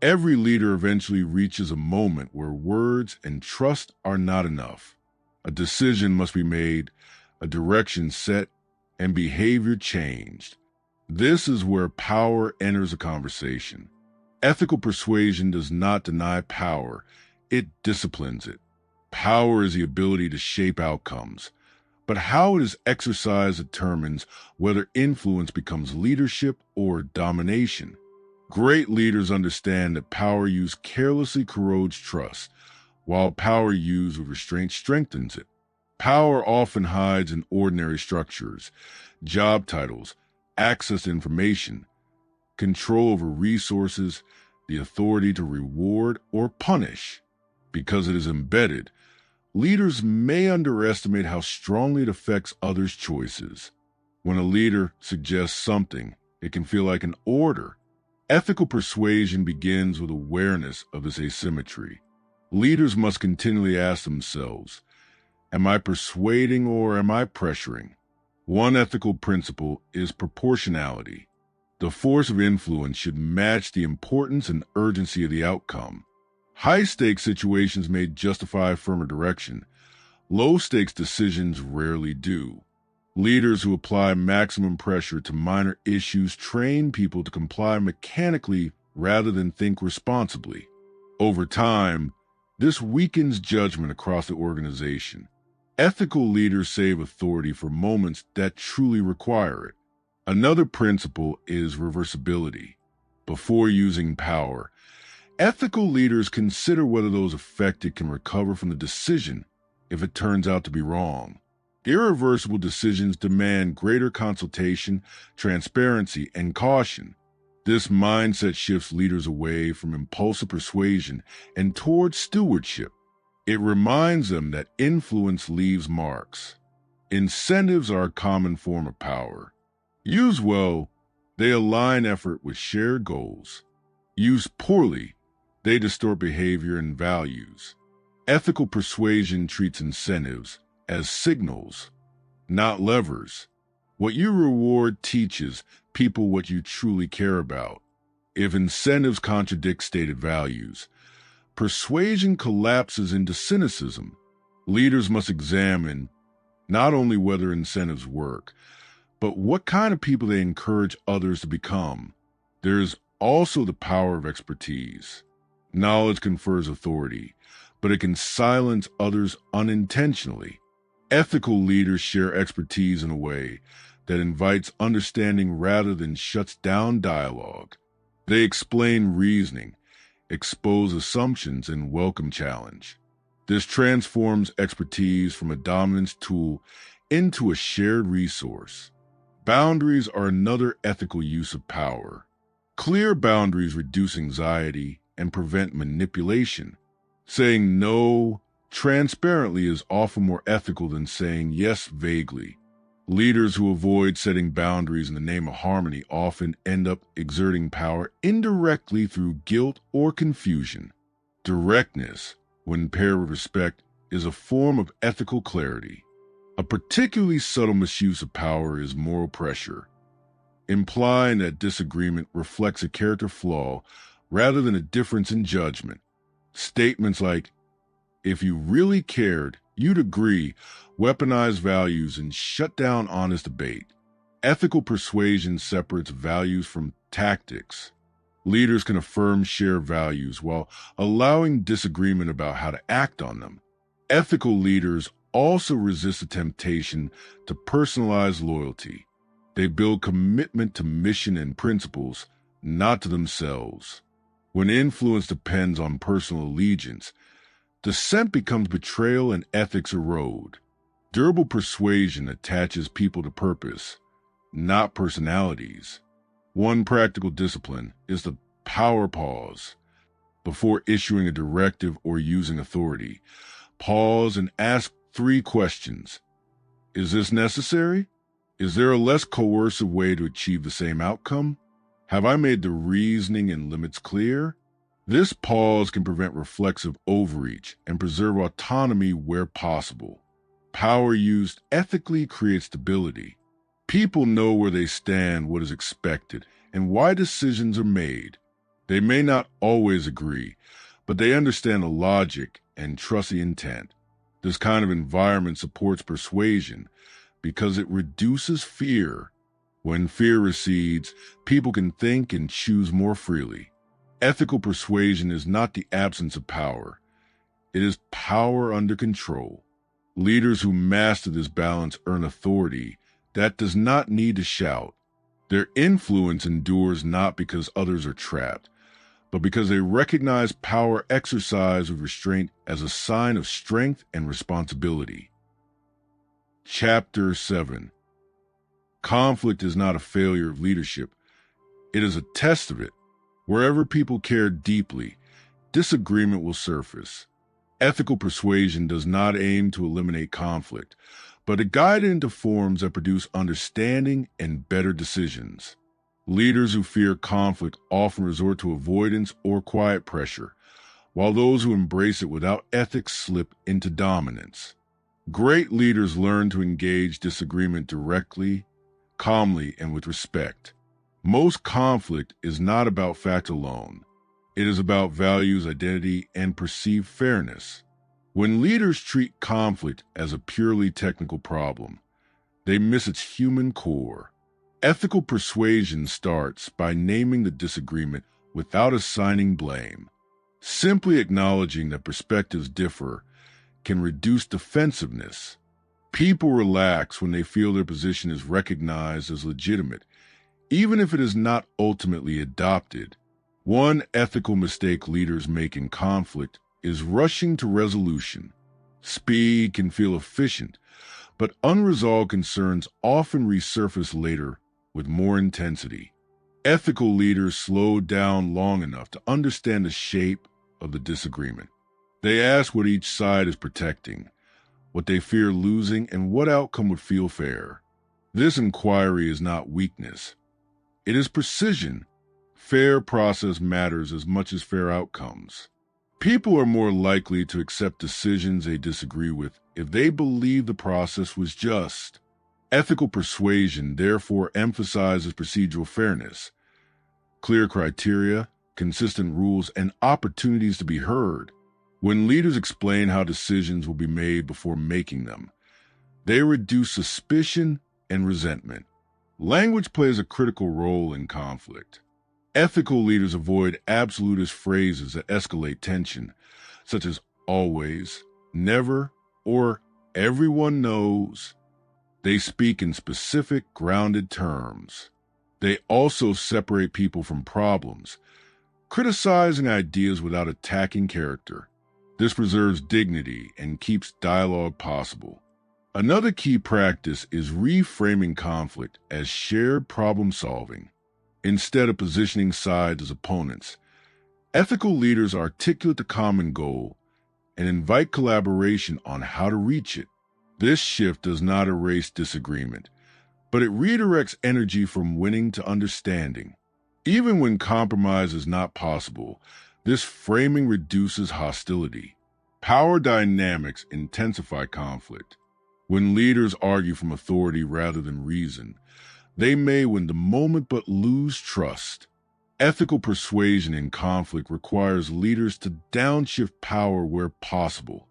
Every leader eventually reaches a moment where words and trust are not enough. A decision must be made, a direction set, and behavior changed. This is where power enters a conversation. Ethical persuasion does not deny power, it disciplines it. Power is the ability to shape outcomes, but how it is exercised determines whether influence becomes leadership or domination. Great leaders understand that power used carelessly corrodes trust, while power used with restraint strengthens it. Power often hides in ordinary structures, job titles, access to information, control over resources, the authority to reward or punish. Because it is embedded, leaders may underestimate how strongly it affects others' choices. When a leader suggests something, it can feel like an order. Ethical persuasion begins with awareness of this asymmetry. Leaders must continually ask themselves, am I persuading or am I pressuring? One ethical principle is proportionality. The force of influence should match the importance and urgency of the outcome. High-stakes situations may justify firmer direction. Low-stakes decisions rarely do. Leaders who apply maximum pressure to minor issues train people to comply mechanically rather than think responsibly. Over time, this weakens judgment across the organization. Ethical leaders save authority for moments that truly require it. Another principle is reversibility. Before using power, ethical leaders consider whether those affected can recover from the decision if it turns out to be wrong. Irreversible decisions demand greater consultation, transparency, and caution. This mindset shifts leaders away from impulsive persuasion and towards stewardship. It reminds them that influence leaves marks. Incentives are a common form of power. Used well, they align effort with shared goals. Used poorly, they distort behavior and values. Ethical persuasion treats incentives as signals, not levers. What you reward teaches people what you truly care about. If incentives contradict stated values, persuasion collapses into cynicism. Leaders must examine not only whether incentives work, but what kind of people they encourage others to become. There is also the power of expertise. Knowledge confers authority, but it can silence others unintentionally. Ethical leaders share expertise in a way that invites understanding rather than shuts down dialogue. They explain reasoning, expose assumptions, and welcome challenge. This transforms expertise from a dominance tool into a shared resource. Boundaries are another ethical use of power. Clear boundaries reduce anxiety and prevent manipulation. Saying no transparently is often more ethical than saying yes vaguely. Leaders who avoid setting boundaries in the name of harmony often end up exerting power indirectly through guilt or confusion. Directness, when paired with respect, is a form of ethical clarity. A particularly subtle misuse of power is moral pressure, implying that disagreement reflects a character flaw rather than a difference in judgment. Statements like, if you really cared, you'd agree, weaponize values and shut down honest debate. Ethical persuasion separates values from tactics. Leaders can affirm shared values while allowing disagreement about how to act on them. Ethical leaders also resist the temptation to personalize loyalty. They build commitment to mission and principles, not to themselves. When influence depends on personal allegiance, dissent becomes betrayal and ethics erode. Durable persuasion attaches people to purpose, not personalities. One practical discipline is the power pause. Before issuing a directive or using authority, pause and ask 3 questions. Is this necessary? Is there a less coercive way to achieve the same outcome? Have I made the reasoning and limits clear? This pause can prevent reflexive overreach and preserve autonomy where possible. Power used ethically creates stability. People know where they stand, what is expected, and why decisions are made. They may not always agree, but they understand the logic and trust the intent. This kind of environment supports persuasion because it reduces fear. When fear recedes, people can think and choose more freely. Ethical persuasion is not the absence of power. It is power under control. Leaders who master this balance earn authority that does not need to shout. Their influence endures not because others are trapped, but because they recognize power exercised with restraint as a sign of strength and responsibility. Chapter 7. Conflict is not a failure of leadership. It is a test of it. Wherever people care deeply, disagreement will surface. Ethical persuasion does not aim to eliminate conflict, but to guide it into forms that produce understanding and better decisions. Leaders who fear conflict often resort to avoidance or quiet pressure, while those who embrace it without ethics slip into dominance. Great leaders learn to engage disagreement directly, calmly, and with respect. Most conflict is not about fact alone. It is about values, identity, and perceived fairness. When leaders treat conflict as a purely technical problem, they miss its human core. Ethical persuasion starts by naming the disagreement without assigning blame. Simply acknowledging that perspectives differ can reduce defensiveness. People relax when they feel their position is recognized as legitimate, even if it is not ultimately adopted. One ethical mistake leaders make in conflict is rushing to resolution. Speed can feel efficient, but unresolved concerns often resurface later with more intensity. Ethical leaders slow down long enough to understand the shape of the disagreement. They ask what each side is protecting, what they fear losing, and what outcome would feel fair. This inquiry is not weakness. It is precision. Fair process matters as much as fair outcomes. People are more likely to accept decisions they disagree with if they believe the process was just. Ethical persuasion therefore emphasizes procedural fairness, clear criteria, consistent rules, and opportunities to be heard. When leaders explain how decisions will be made before making them, they reduce suspicion and resentment. Language plays a critical role in conflict. Ethical leaders avoid absolutist phrases that escalate tension, such as always, never, or everyone knows. They speak in specific, grounded terms. They also separate people from problems, criticizing ideas without attacking character. This preserves dignity and keeps dialogue possible. Another key practice is reframing conflict as shared problem solving. Instead of positioning sides as opponents, ethical leaders articulate the common goal and invite collaboration on how to reach it. This shift does not erase disagreement, but it redirects energy from winning to understanding. Even when compromise is not possible, this framing reduces hostility. Power dynamics intensify conflict. When leaders argue from authority rather than reason, they may win the moment but lose trust. Ethical persuasion in conflict requires leaders to downshift power where possible,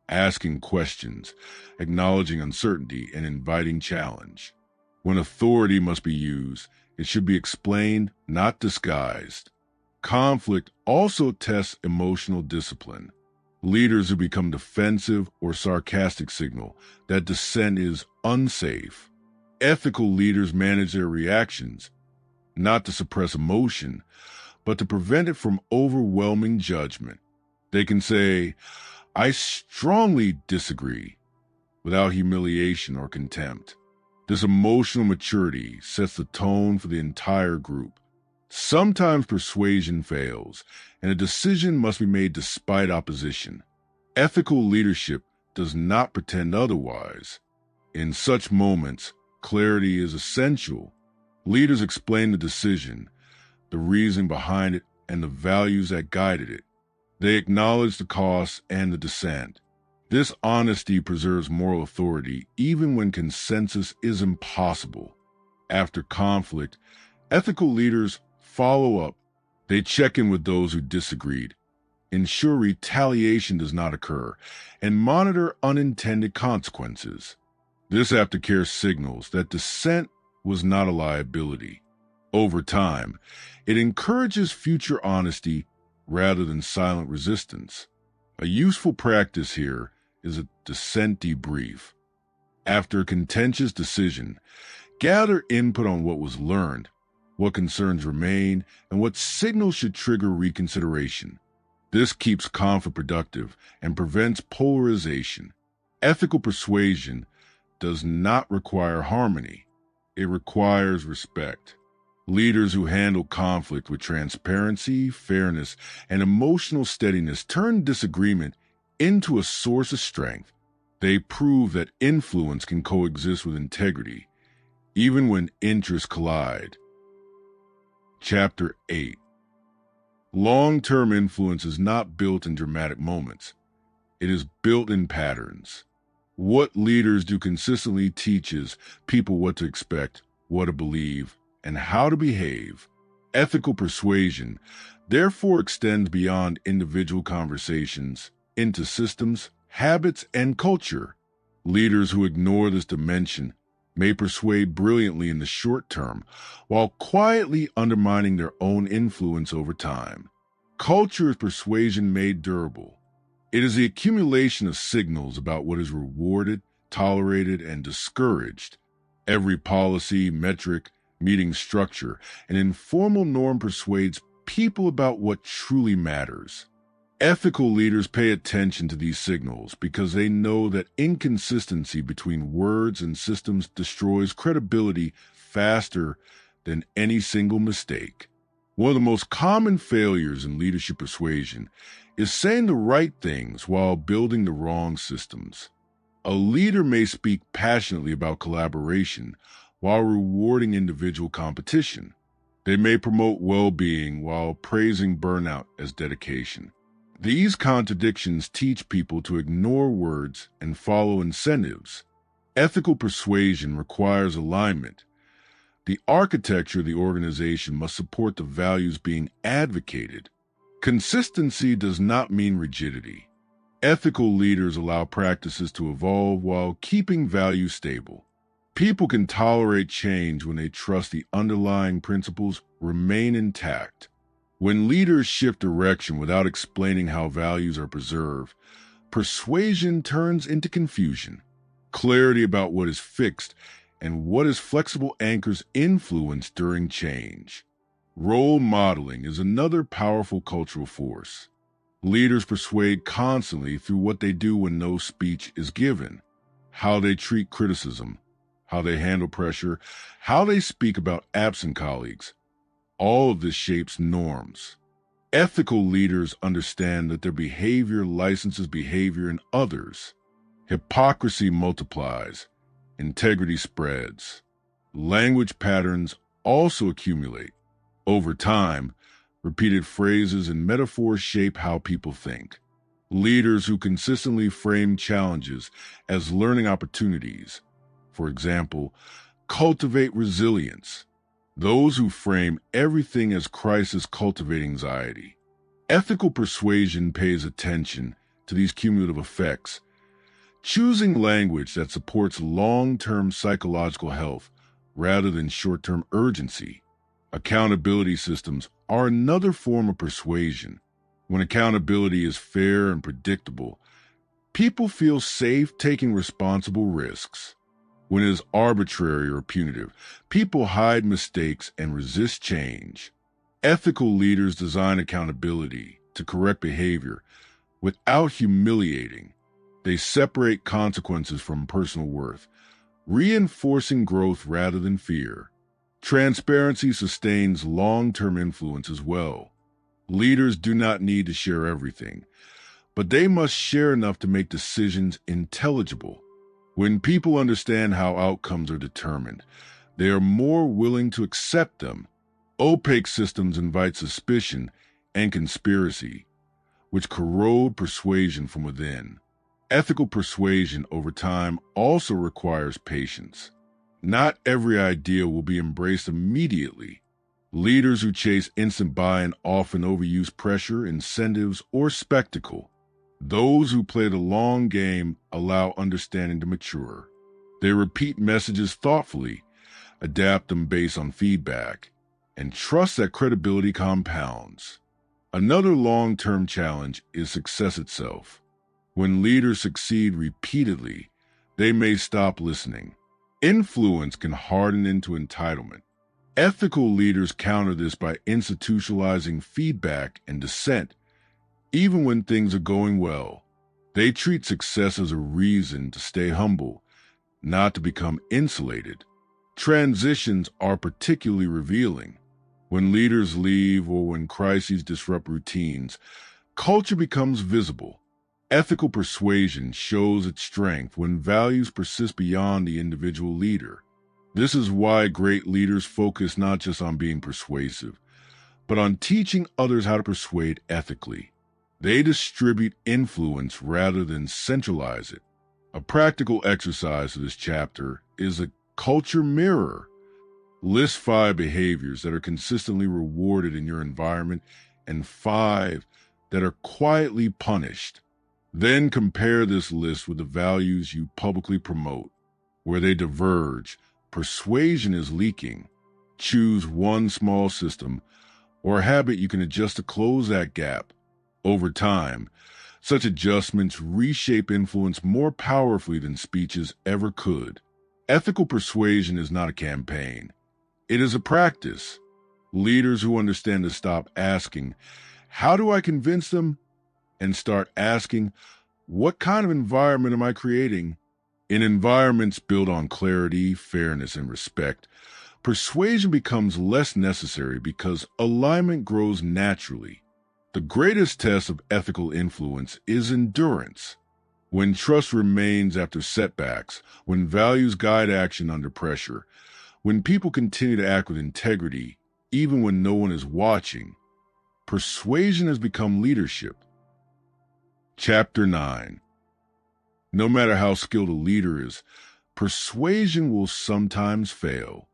asking questions, acknowledging uncertainty, and inviting challenge. When authority must be used, it should be explained, not disguised. Conflict also tests emotional discipline. Leaders who become defensive or sarcastic signal that dissent is unsafe. Ethical leaders manage their reactions, not to suppress emotion, but to prevent it from overwhelming judgment. They can say, "I strongly disagree," without humiliation or contempt. This emotional maturity sets the tone for the entire group. Sometimes persuasion fails, and a decision must be made despite opposition. Ethical leadership does not pretend otherwise. In such moments, clarity is essential. Leaders explain the decision, the reason behind it, and the values that guided it. They acknowledge the costs and the dissent. This honesty preserves moral authority even when consensus is impossible. After conflict, ethical leaders follow up. They check in with those who disagreed, ensure retaliation does not occur, and monitor unintended consequences. This aftercare signals that dissent was not a liability. Over time, it encourages future honesty rather than silent resistance. A useful practice here is a dissent debrief. After a contentious decision, gather input on what was learned, what concerns remain, and what signals should trigger reconsideration. This keeps conflict productive and prevents polarization. Ethical persuasion does not require harmony. It requires respect. Leaders who handle conflict with transparency, fairness, and emotional steadiness turn disagreement into a source of strength. They prove that influence can coexist with integrity, even when interests collide. Chapter 8. Long-term influence is not built in dramatic moments. It is built in patterns. What leaders do consistently teaches people what to expect, what to believe, and how to behave. Ethical persuasion, therefore, extends beyond individual conversations into systems, habits, and culture. Leaders who ignore this dimension may persuade brilliantly in the short term, while quietly undermining their own influence over time. Culture is persuasion made durable. It is the accumulation of signals about what is rewarded, tolerated, and discouraged. Every policy, metric, meeting structure, and informal norm persuades people about what truly matters. Ethical leaders pay attention to these signals because they know that inconsistency between words and systems destroys credibility faster than any single mistake. One of the most common failures in leadership persuasion is saying the right things while building the wrong systems. A leader may speak passionately about collaboration while rewarding individual competition. They may promote well-being while praising burnout as dedication. These contradictions teach people to ignore words and follow incentives. Ethical persuasion requires alignment. The architecture of the organization must support the values being advocated. Consistency does not mean rigidity. Ethical leaders allow practices to evolve while keeping values stable. People can tolerate change when they trust the underlying principles remain intact. When leaders shift direction without explaining how values are preserved, persuasion turns into confusion. Clarity about what is fixed and what is flexible anchors influence during change. Role modeling is another powerful cultural force. Leaders persuade constantly through what they do when no speech is given, how they treat criticism, how they handle pressure, how they speak about absent colleagues. All of this shapes norms. Ethical leaders understand that their behavior licenses behavior in others. Hypocrisy multiplies. Integrity spreads. Language patterns also accumulate. Over time, repeated phrases and metaphors shape how people think. Leaders who consistently frame challenges as learning opportunities, for example, cultivate resilience. Those who frame everything as crisis cultivate anxiety. Ethical persuasion pays attention to these cumulative effects, choosing language that supports long-term psychological health rather than short-term urgency. Accountability systems are another form of persuasion. When accountability is fair and predictable, people feel safe taking responsible risks. When it is arbitrary or punitive, people hide mistakes and resist change. Ethical leaders design accountability to correct behavior without humiliating. They separate consequences from personal worth, reinforcing growth rather than fear. Transparency sustains long-term influence as well. Leaders do not need to share everything, but they must share enough to make decisions intelligible. When people understand how outcomes are determined, they are more willing to accept them. Opaque systems invite suspicion and conspiracy, which corrode persuasion from within. Ethical persuasion over time also requires patience. Not every idea will be embraced immediately. Leaders who chase instant buy-in often overuse pressure, incentives, or spectacle. Those who play the long game allow understanding to mature. They repeat messages thoughtfully, adapt them based on feedback, and trust that credibility compounds. Another long-term challenge is success itself. When leaders succeed repeatedly, they may stop listening. Influence can harden into entitlement. Ethical leaders counter this by institutionalizing feedback and dissent. Even when things are going well, they treat success as a reason to stay humble, not to become insulated. Transitions are particularly revealing. When leaders leave or when crises disrupt routines, culture becomes visible. Ethical persuasion shows its strength when values persist beyond the individual leader. This is why great leaders focus not just on being persuasive, but on teaching others how to persuade ethically. They distribute influence rather than centralize it. A practical exercise of this chapter is a culture mirror. List 5 behaviors that are consistently rewarded in your environment and 5 that are quietly punished. Then compare this list with the values you publicly promote. Where they diverge, persuasion is leaking. Choose one small system or habit you can adjust to close that gap. Over time, such adjustments reshape influence more powerfully than speeches ever could. Ethical persuasion is not a campaign. It is a practice. Leaders who understand to stop asking, "How do I convince them?" and start asking, "What kind of environment am I creating?" In environments built on clarity, fairness, and respect, persuasion becomes less necessary because alignment grows naturally. The greatest test of ethical influence is endurance. When trust remains after setbacks, when values guide action under pressure, when people continue to act with integrity, even when no one is watching, persuasion has become leadership. Chapter 9. No matter how skilled a leader is, persuasion will sometimes fail.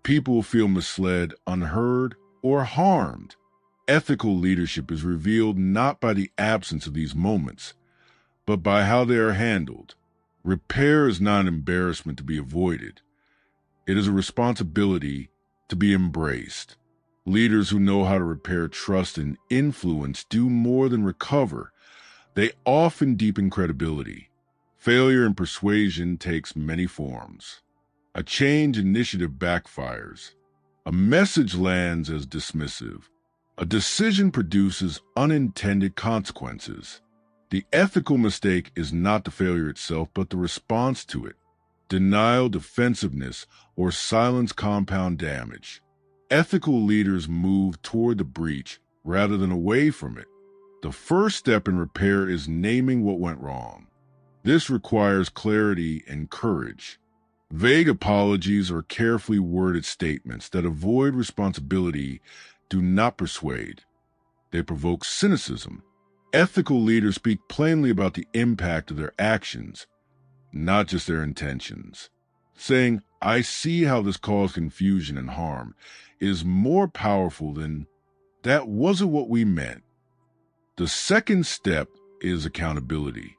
People will feel misled, unheard, or harmed. Ethical leadership is revealed not by the absence of these moments, but by how they are handled. Repair is not an embarrassment to be avoided. It is a responsibility to be embraced. Leaders who know how to repair trust and influence do more than recover. They often deepen credibility. Failure in persuasion takes many forms. A change initiative backfires. A message lands as dismissive. A decision produces unintended consequences. The ethical mistake is not the failure itself, but the response to it. Denial, defensiveness, or silence compound damage. Ethical leaders move toward the breach rather than away from it. The first step in repair is naming what went wrong. This requires clarity and courage. Vague apologies or carefully worded statements that avoid responsibility do not persuade. They provoke cynicism. Ethical leaders speak plainly about the impact of their actions, not just their intentions. Saying, "I see how this caused confusion and harm," is more powerful than, "That wasn't what we meant." The second step is accountability.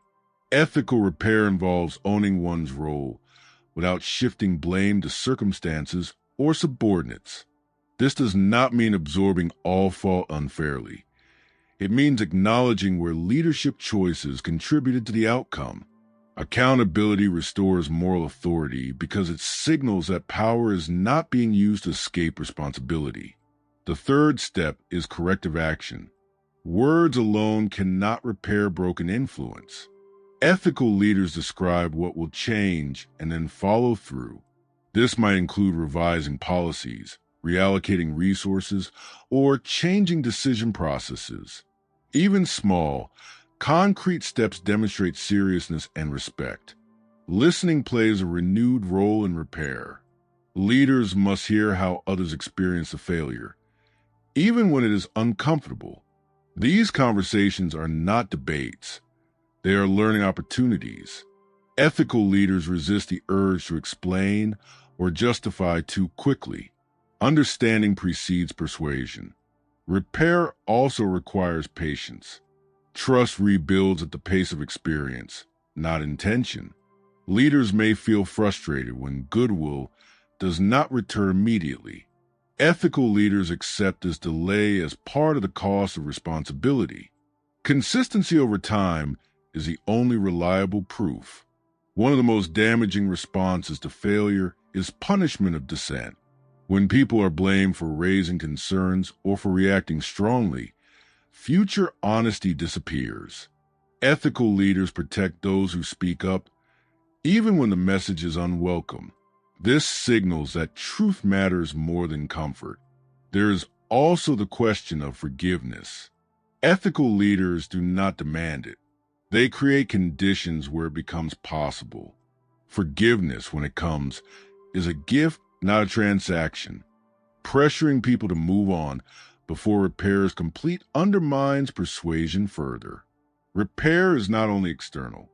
Ethical repair involves owning one's role without shifting blame to circumstances or subordinates. This does not mean absorbing all fault unfairly. It means acknowledging where leadership choices contributed to the outcome. Accountability restores moral authority because it signals that power is not being used to escape responsibility. The third step is corrective action. Words alone cannot repair broken influence. Ethical leaders describe what will change and then follow through. This might include revising policies, reallocating resources, or changing decision processes. Even small, Concrete steps demonstrate seriousness and respect. Listening plays a renewed role in repair. Leaders must hear how others experience a failure, even when it is uncomfortable. These conversations are not debates. They are learning opportunities. Ethical leaders resist the urge to explain or justify too quickly. Understanding precedes persuasion. Repair also requires patience. Trust rebuilds at the pace of experience, not intention. Leaders may feel frustrated when goodwill does not return immediately. Ethical leaders accept this delay as part of the cost of responsibility. Consistency over time is the only reliable proof. One of the most damaging responses to failure is punishment of dissent. When people are blamed for raising concerns or for reacting strongly, future honesty disappears. Ethical leaders protect those who speak up, even when the message is unwelcome. This signals that truth matters more than comfort. There is also the question of forgiveness. Ethical leaders do not demand it. They create conditions where it becomes possible. Forgiveness, when it comes, is a gift, not a transaction. Pressuring people to move on before repair is complete undermines persuasion further. Repair is not only external.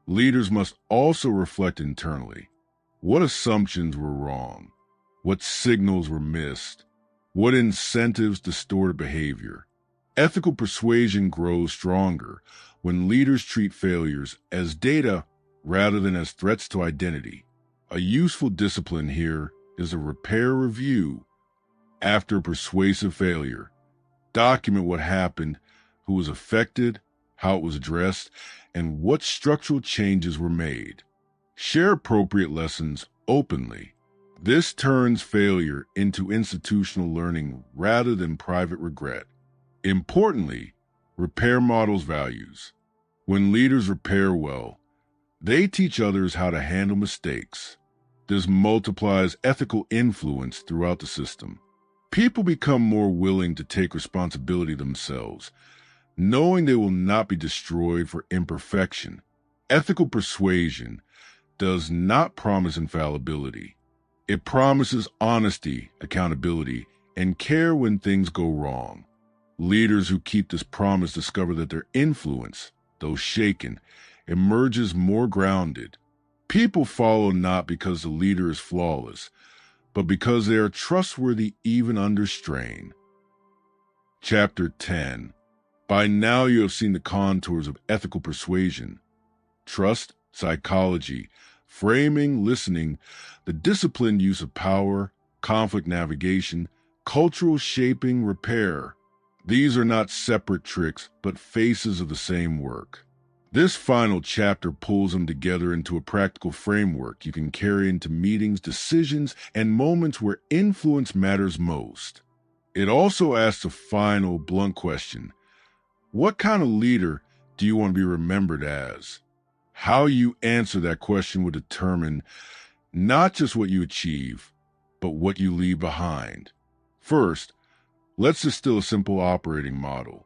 Leaders must also reflect internally. What assumptions were wrong? What signals were missed? What incentives distorted behavior? Ethical persuasion grows stronger when leaders treat failures as data rather than as threats to identity. A useful discipline here is a repair review. After persuasive failure, document what happened, who was affected, how it was addressed, and what structural changes were made. Share appropriate lessons openly. This turns failure into institutional learning rather than private regret. Importantly, repair models values. When leaders repair well, they teach others how to handle mistakes. This multiplies ethical influence throughout the system. People become more willing to take responsibility themselves, knowing they will not be destroyed for imperfection. Ethical persuasion does not promise infallibility. It promises honesty, accountability, and care when things go wrong. Leaders who keep this promise discover that their influence, though shaken, emerges more grounded. People follow not because the leader is flawless, but because they are trustworthy even under strain. Chapter 10. By now you have seen the contours of ethical persuasion. Trust, psychology, framing, listening, the disciplined use of power, conflict navigation, cultural shaping, repair. These are not separate tricks, but faces of the same work. This final chapter pulls them together into a practical framework you can carry into meetings, decisions, and moments where influence matters most. It also asks a final, blunt question. What kind of leader do you want to be remembered as? How you answer that question will determine not just what you achieve, but what you leave behind. First, let's distill a simple operating model.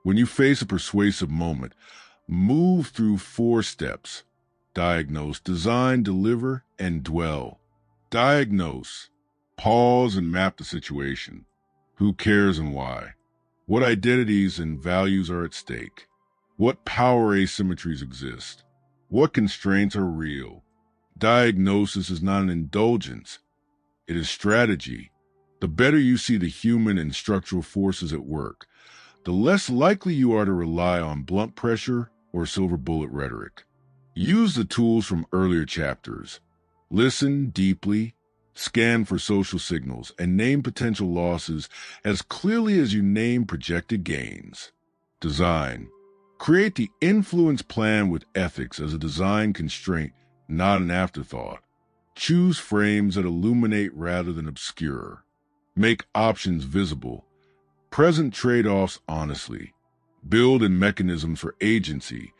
When you face a persuasive moment, move through 4 steps. Diagnose, design, deliver, and dwell. Diagnose. Pause and map the situation. Who cares and why? What identities and values are at stake? What power asymmetries exist? What constraints are real? Diagnosis is not an indulgence. It is strategy. The better you see the human and structural forces at work, the less likely you are to rely on blunt pressure or silver bullet rhetoric. Use the tools from earlier chapters. Listen deeply, scan for social signals, and name potential losses as clearly as you name projected gains. Design. Create the influence plan with ethics as a design constraint, not an afterthought. Choose frames that illuminate rather than obscure. Make options visible. Present trade-offs honestly. Build in mechanisms for agency,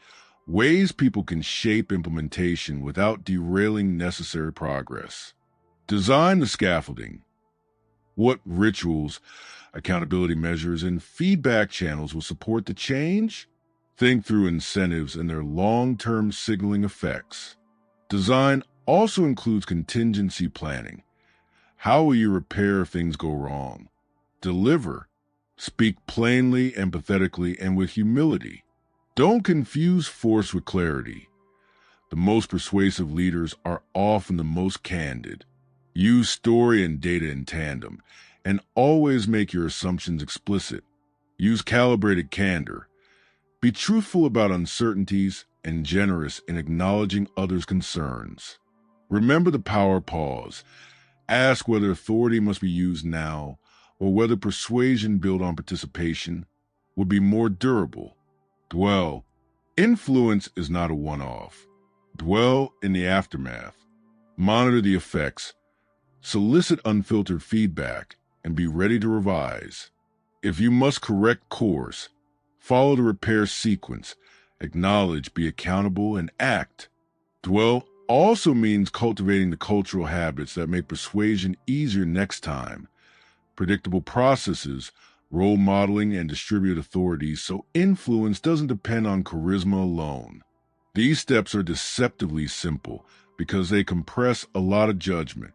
ways people can shape implementation without derailing necessary progress. Design the scaffolding. What rituals, accountability measures, and feedback channels will support the change? Think through incentives and their long-term signaling effects. Design also includes contingency planning. How will you repair if things go wrong? Deliver. Speak plainly, empathetically, and with humility. Don't confuse force with clarity. The most persuasive leaders are often the most candid. Use story and data in tandem, and always make your assumptions explicit. Use calibrated candor. Be truthful about uncertainties and generous in acknowledging others' concerns. Remember the power pause. Ask whether authority must be used now or whether persuasion built on participation would be more durable. Dwell. Influence is not a one-off. Dwell in the aftermath. Monitor the effects. Solicit unfiltered feedback and be ready to revise. If you must correct course, follow the repair sequence. Acknowledge, be accountable, and act. Dwell also means cultivating the cultural habits that make persuasion easier next time. Predictable processes, role modeling, and distributed authorities so influence doesn't depend on charisma alone. These steps are deceptively simple because they compress a lot of judgment.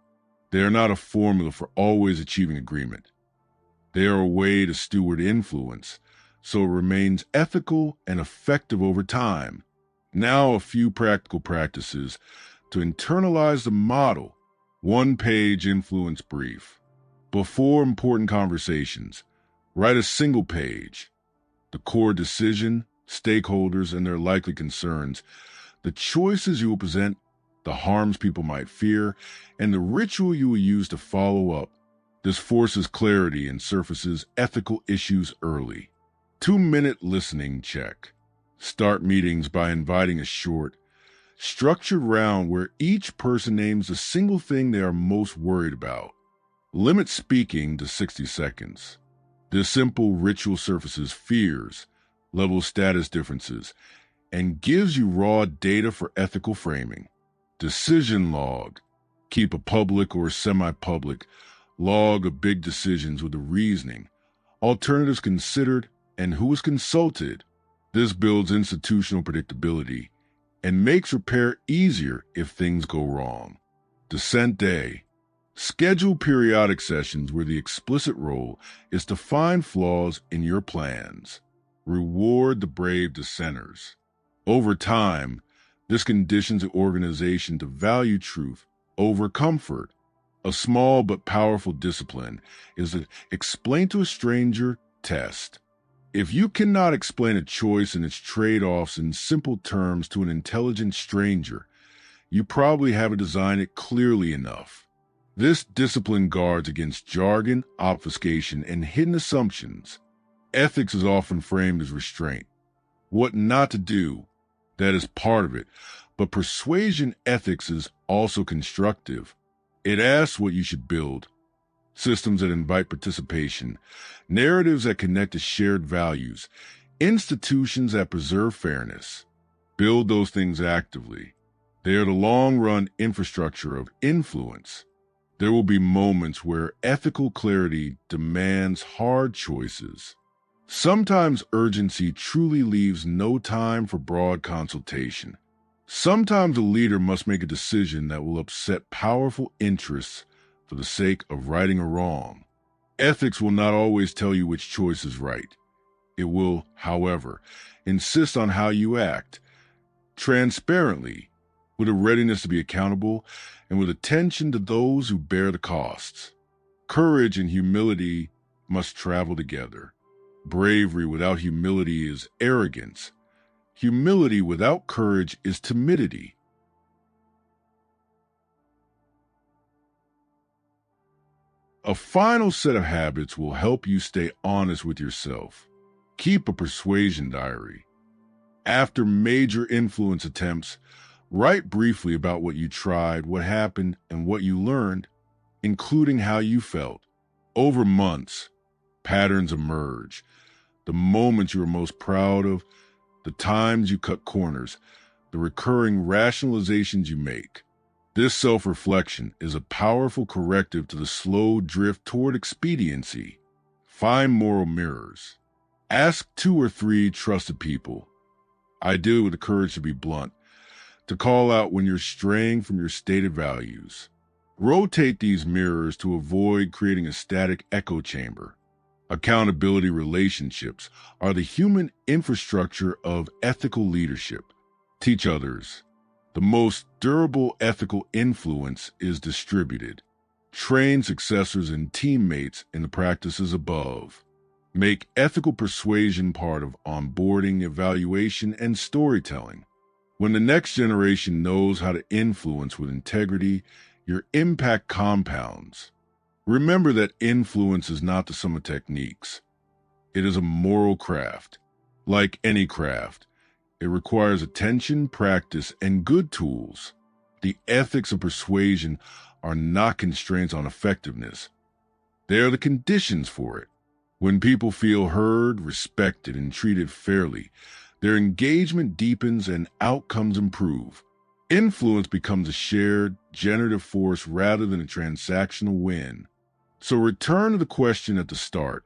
They are not a formula for always achieving agreement. They are a way to steward influence so it remains ethical and effective over time. Now a few practical practices to internalize the model. 1-page influence brief. Before important conversations, write a single page. The core decision, stakeholders and their likely concerns, the choices you will present, the harms people might fear, and the ritual you will use to follow up. This forces clarity and surfaces ethical issues early. 2-minute listening check. Start meetings by inviting a short, structured round where each person names the single thing they are most worried about. Limit speaking to 60 seconds. This simple ritual surfaces fears, level status differences, and gives you raw data for ethical framing. Decision log. Keep a public or semi-public log of big decisions with the reasoning, alternatives considered, and who was consulted. This builds institutional predictability and makes repair easier if things go wrong. Dissent day. Schedule periodic sessions where the explicit role is to find flaws in your plans. Reward the brave dissenters. Over time, this conditions the organization to value truth over comfort. A small but powerful discipline is to explain to a stranger test. If you cannot explain a choice and its trade-offs in simple terms to an intelligent stranger, you probably haven't designed it clearly enough. This discipline guards against jargon, obfuscation, and hidden assumptions. Ethics is often framed as restraint. What not to do, that is part of it, but persuasion ethics is also constructive. It asks what you should build. Systems that invite participation, narratives that connect to shared values, institutions that preserve fairness. Build those things actively. They are the long-run infrastructure of influence. There will be moments where ethical clarity demands hard choices. Sometimes urgency truly leaves no time for broad consultation. Sometimes a leader must make a decision that will upset powerful interests for the sake of righting a wrong. Ethics will not always tell you which choice is right. It will, however, insist on how you act, transparently, with a readiness to be accountable, and with attention to those who bear the costs. Courage and humility must travel together. Bravery without humility is arrogance. Humility without courage is timidity. A final set of habits will help you stay honest with yourself. Keep a persuasion diary. After major influence attempts, write briefly about what you tried, what happened, and what you learned, including how you felt. Over months, patterns emerge. The moments you are most proud of, the times you cut corners, the recurring rationalizations you make. This self-reflection is a powerful corrective to the slow drift toward expediency. Find moral mirrors. Ask 2 or 3 trusted people, I do with the courage to be blunt, to call out when you're straying from your stated values. Rotate these mirrors to avoid creating a static echo chamber. Accountability relationships are the human infrastructure of ethical leadership. Teach others. The most durable ethical influence is distributed. Train successors and teammates in the practices above. Make ethical persuasion part of onboarding, evaluation, and storytelling. When the next generation knows how to influence with integrity, your impact compounds. Remember that influence is not the sum of techniques. It is a moral craft. Like any craft, it requires attention, practice, and good tools. The ethics of persuasion are not constraints on effectiveness. They are the conditions for it. When people feel heard, respected, and treated fairly, their engagement deepens and outcomes improve. Influence becomes a shared, generative force rather than a transactional win. So return to the question at the start.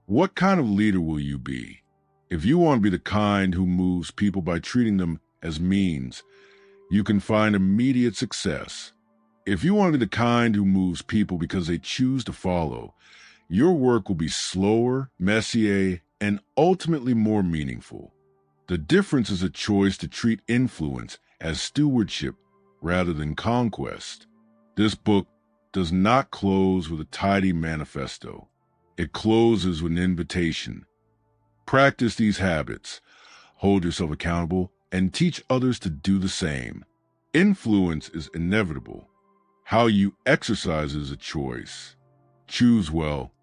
What kind of leader will you be? If you want to be the kind who moves people by treating them as means, you can find immediate success. If you want to be the kind who moves people because they choose to follow, your work will be slower, messier, and ultimately more meaningful. The difference is a choice to treat influence as stewardship rather than conquest. This book does not close with a tidy manifesto. It closes with an invitation. Practice these habits, hold yourself accountable, and teach others to do the same. Influence is inevitable. How you exercise is a choice. Choose well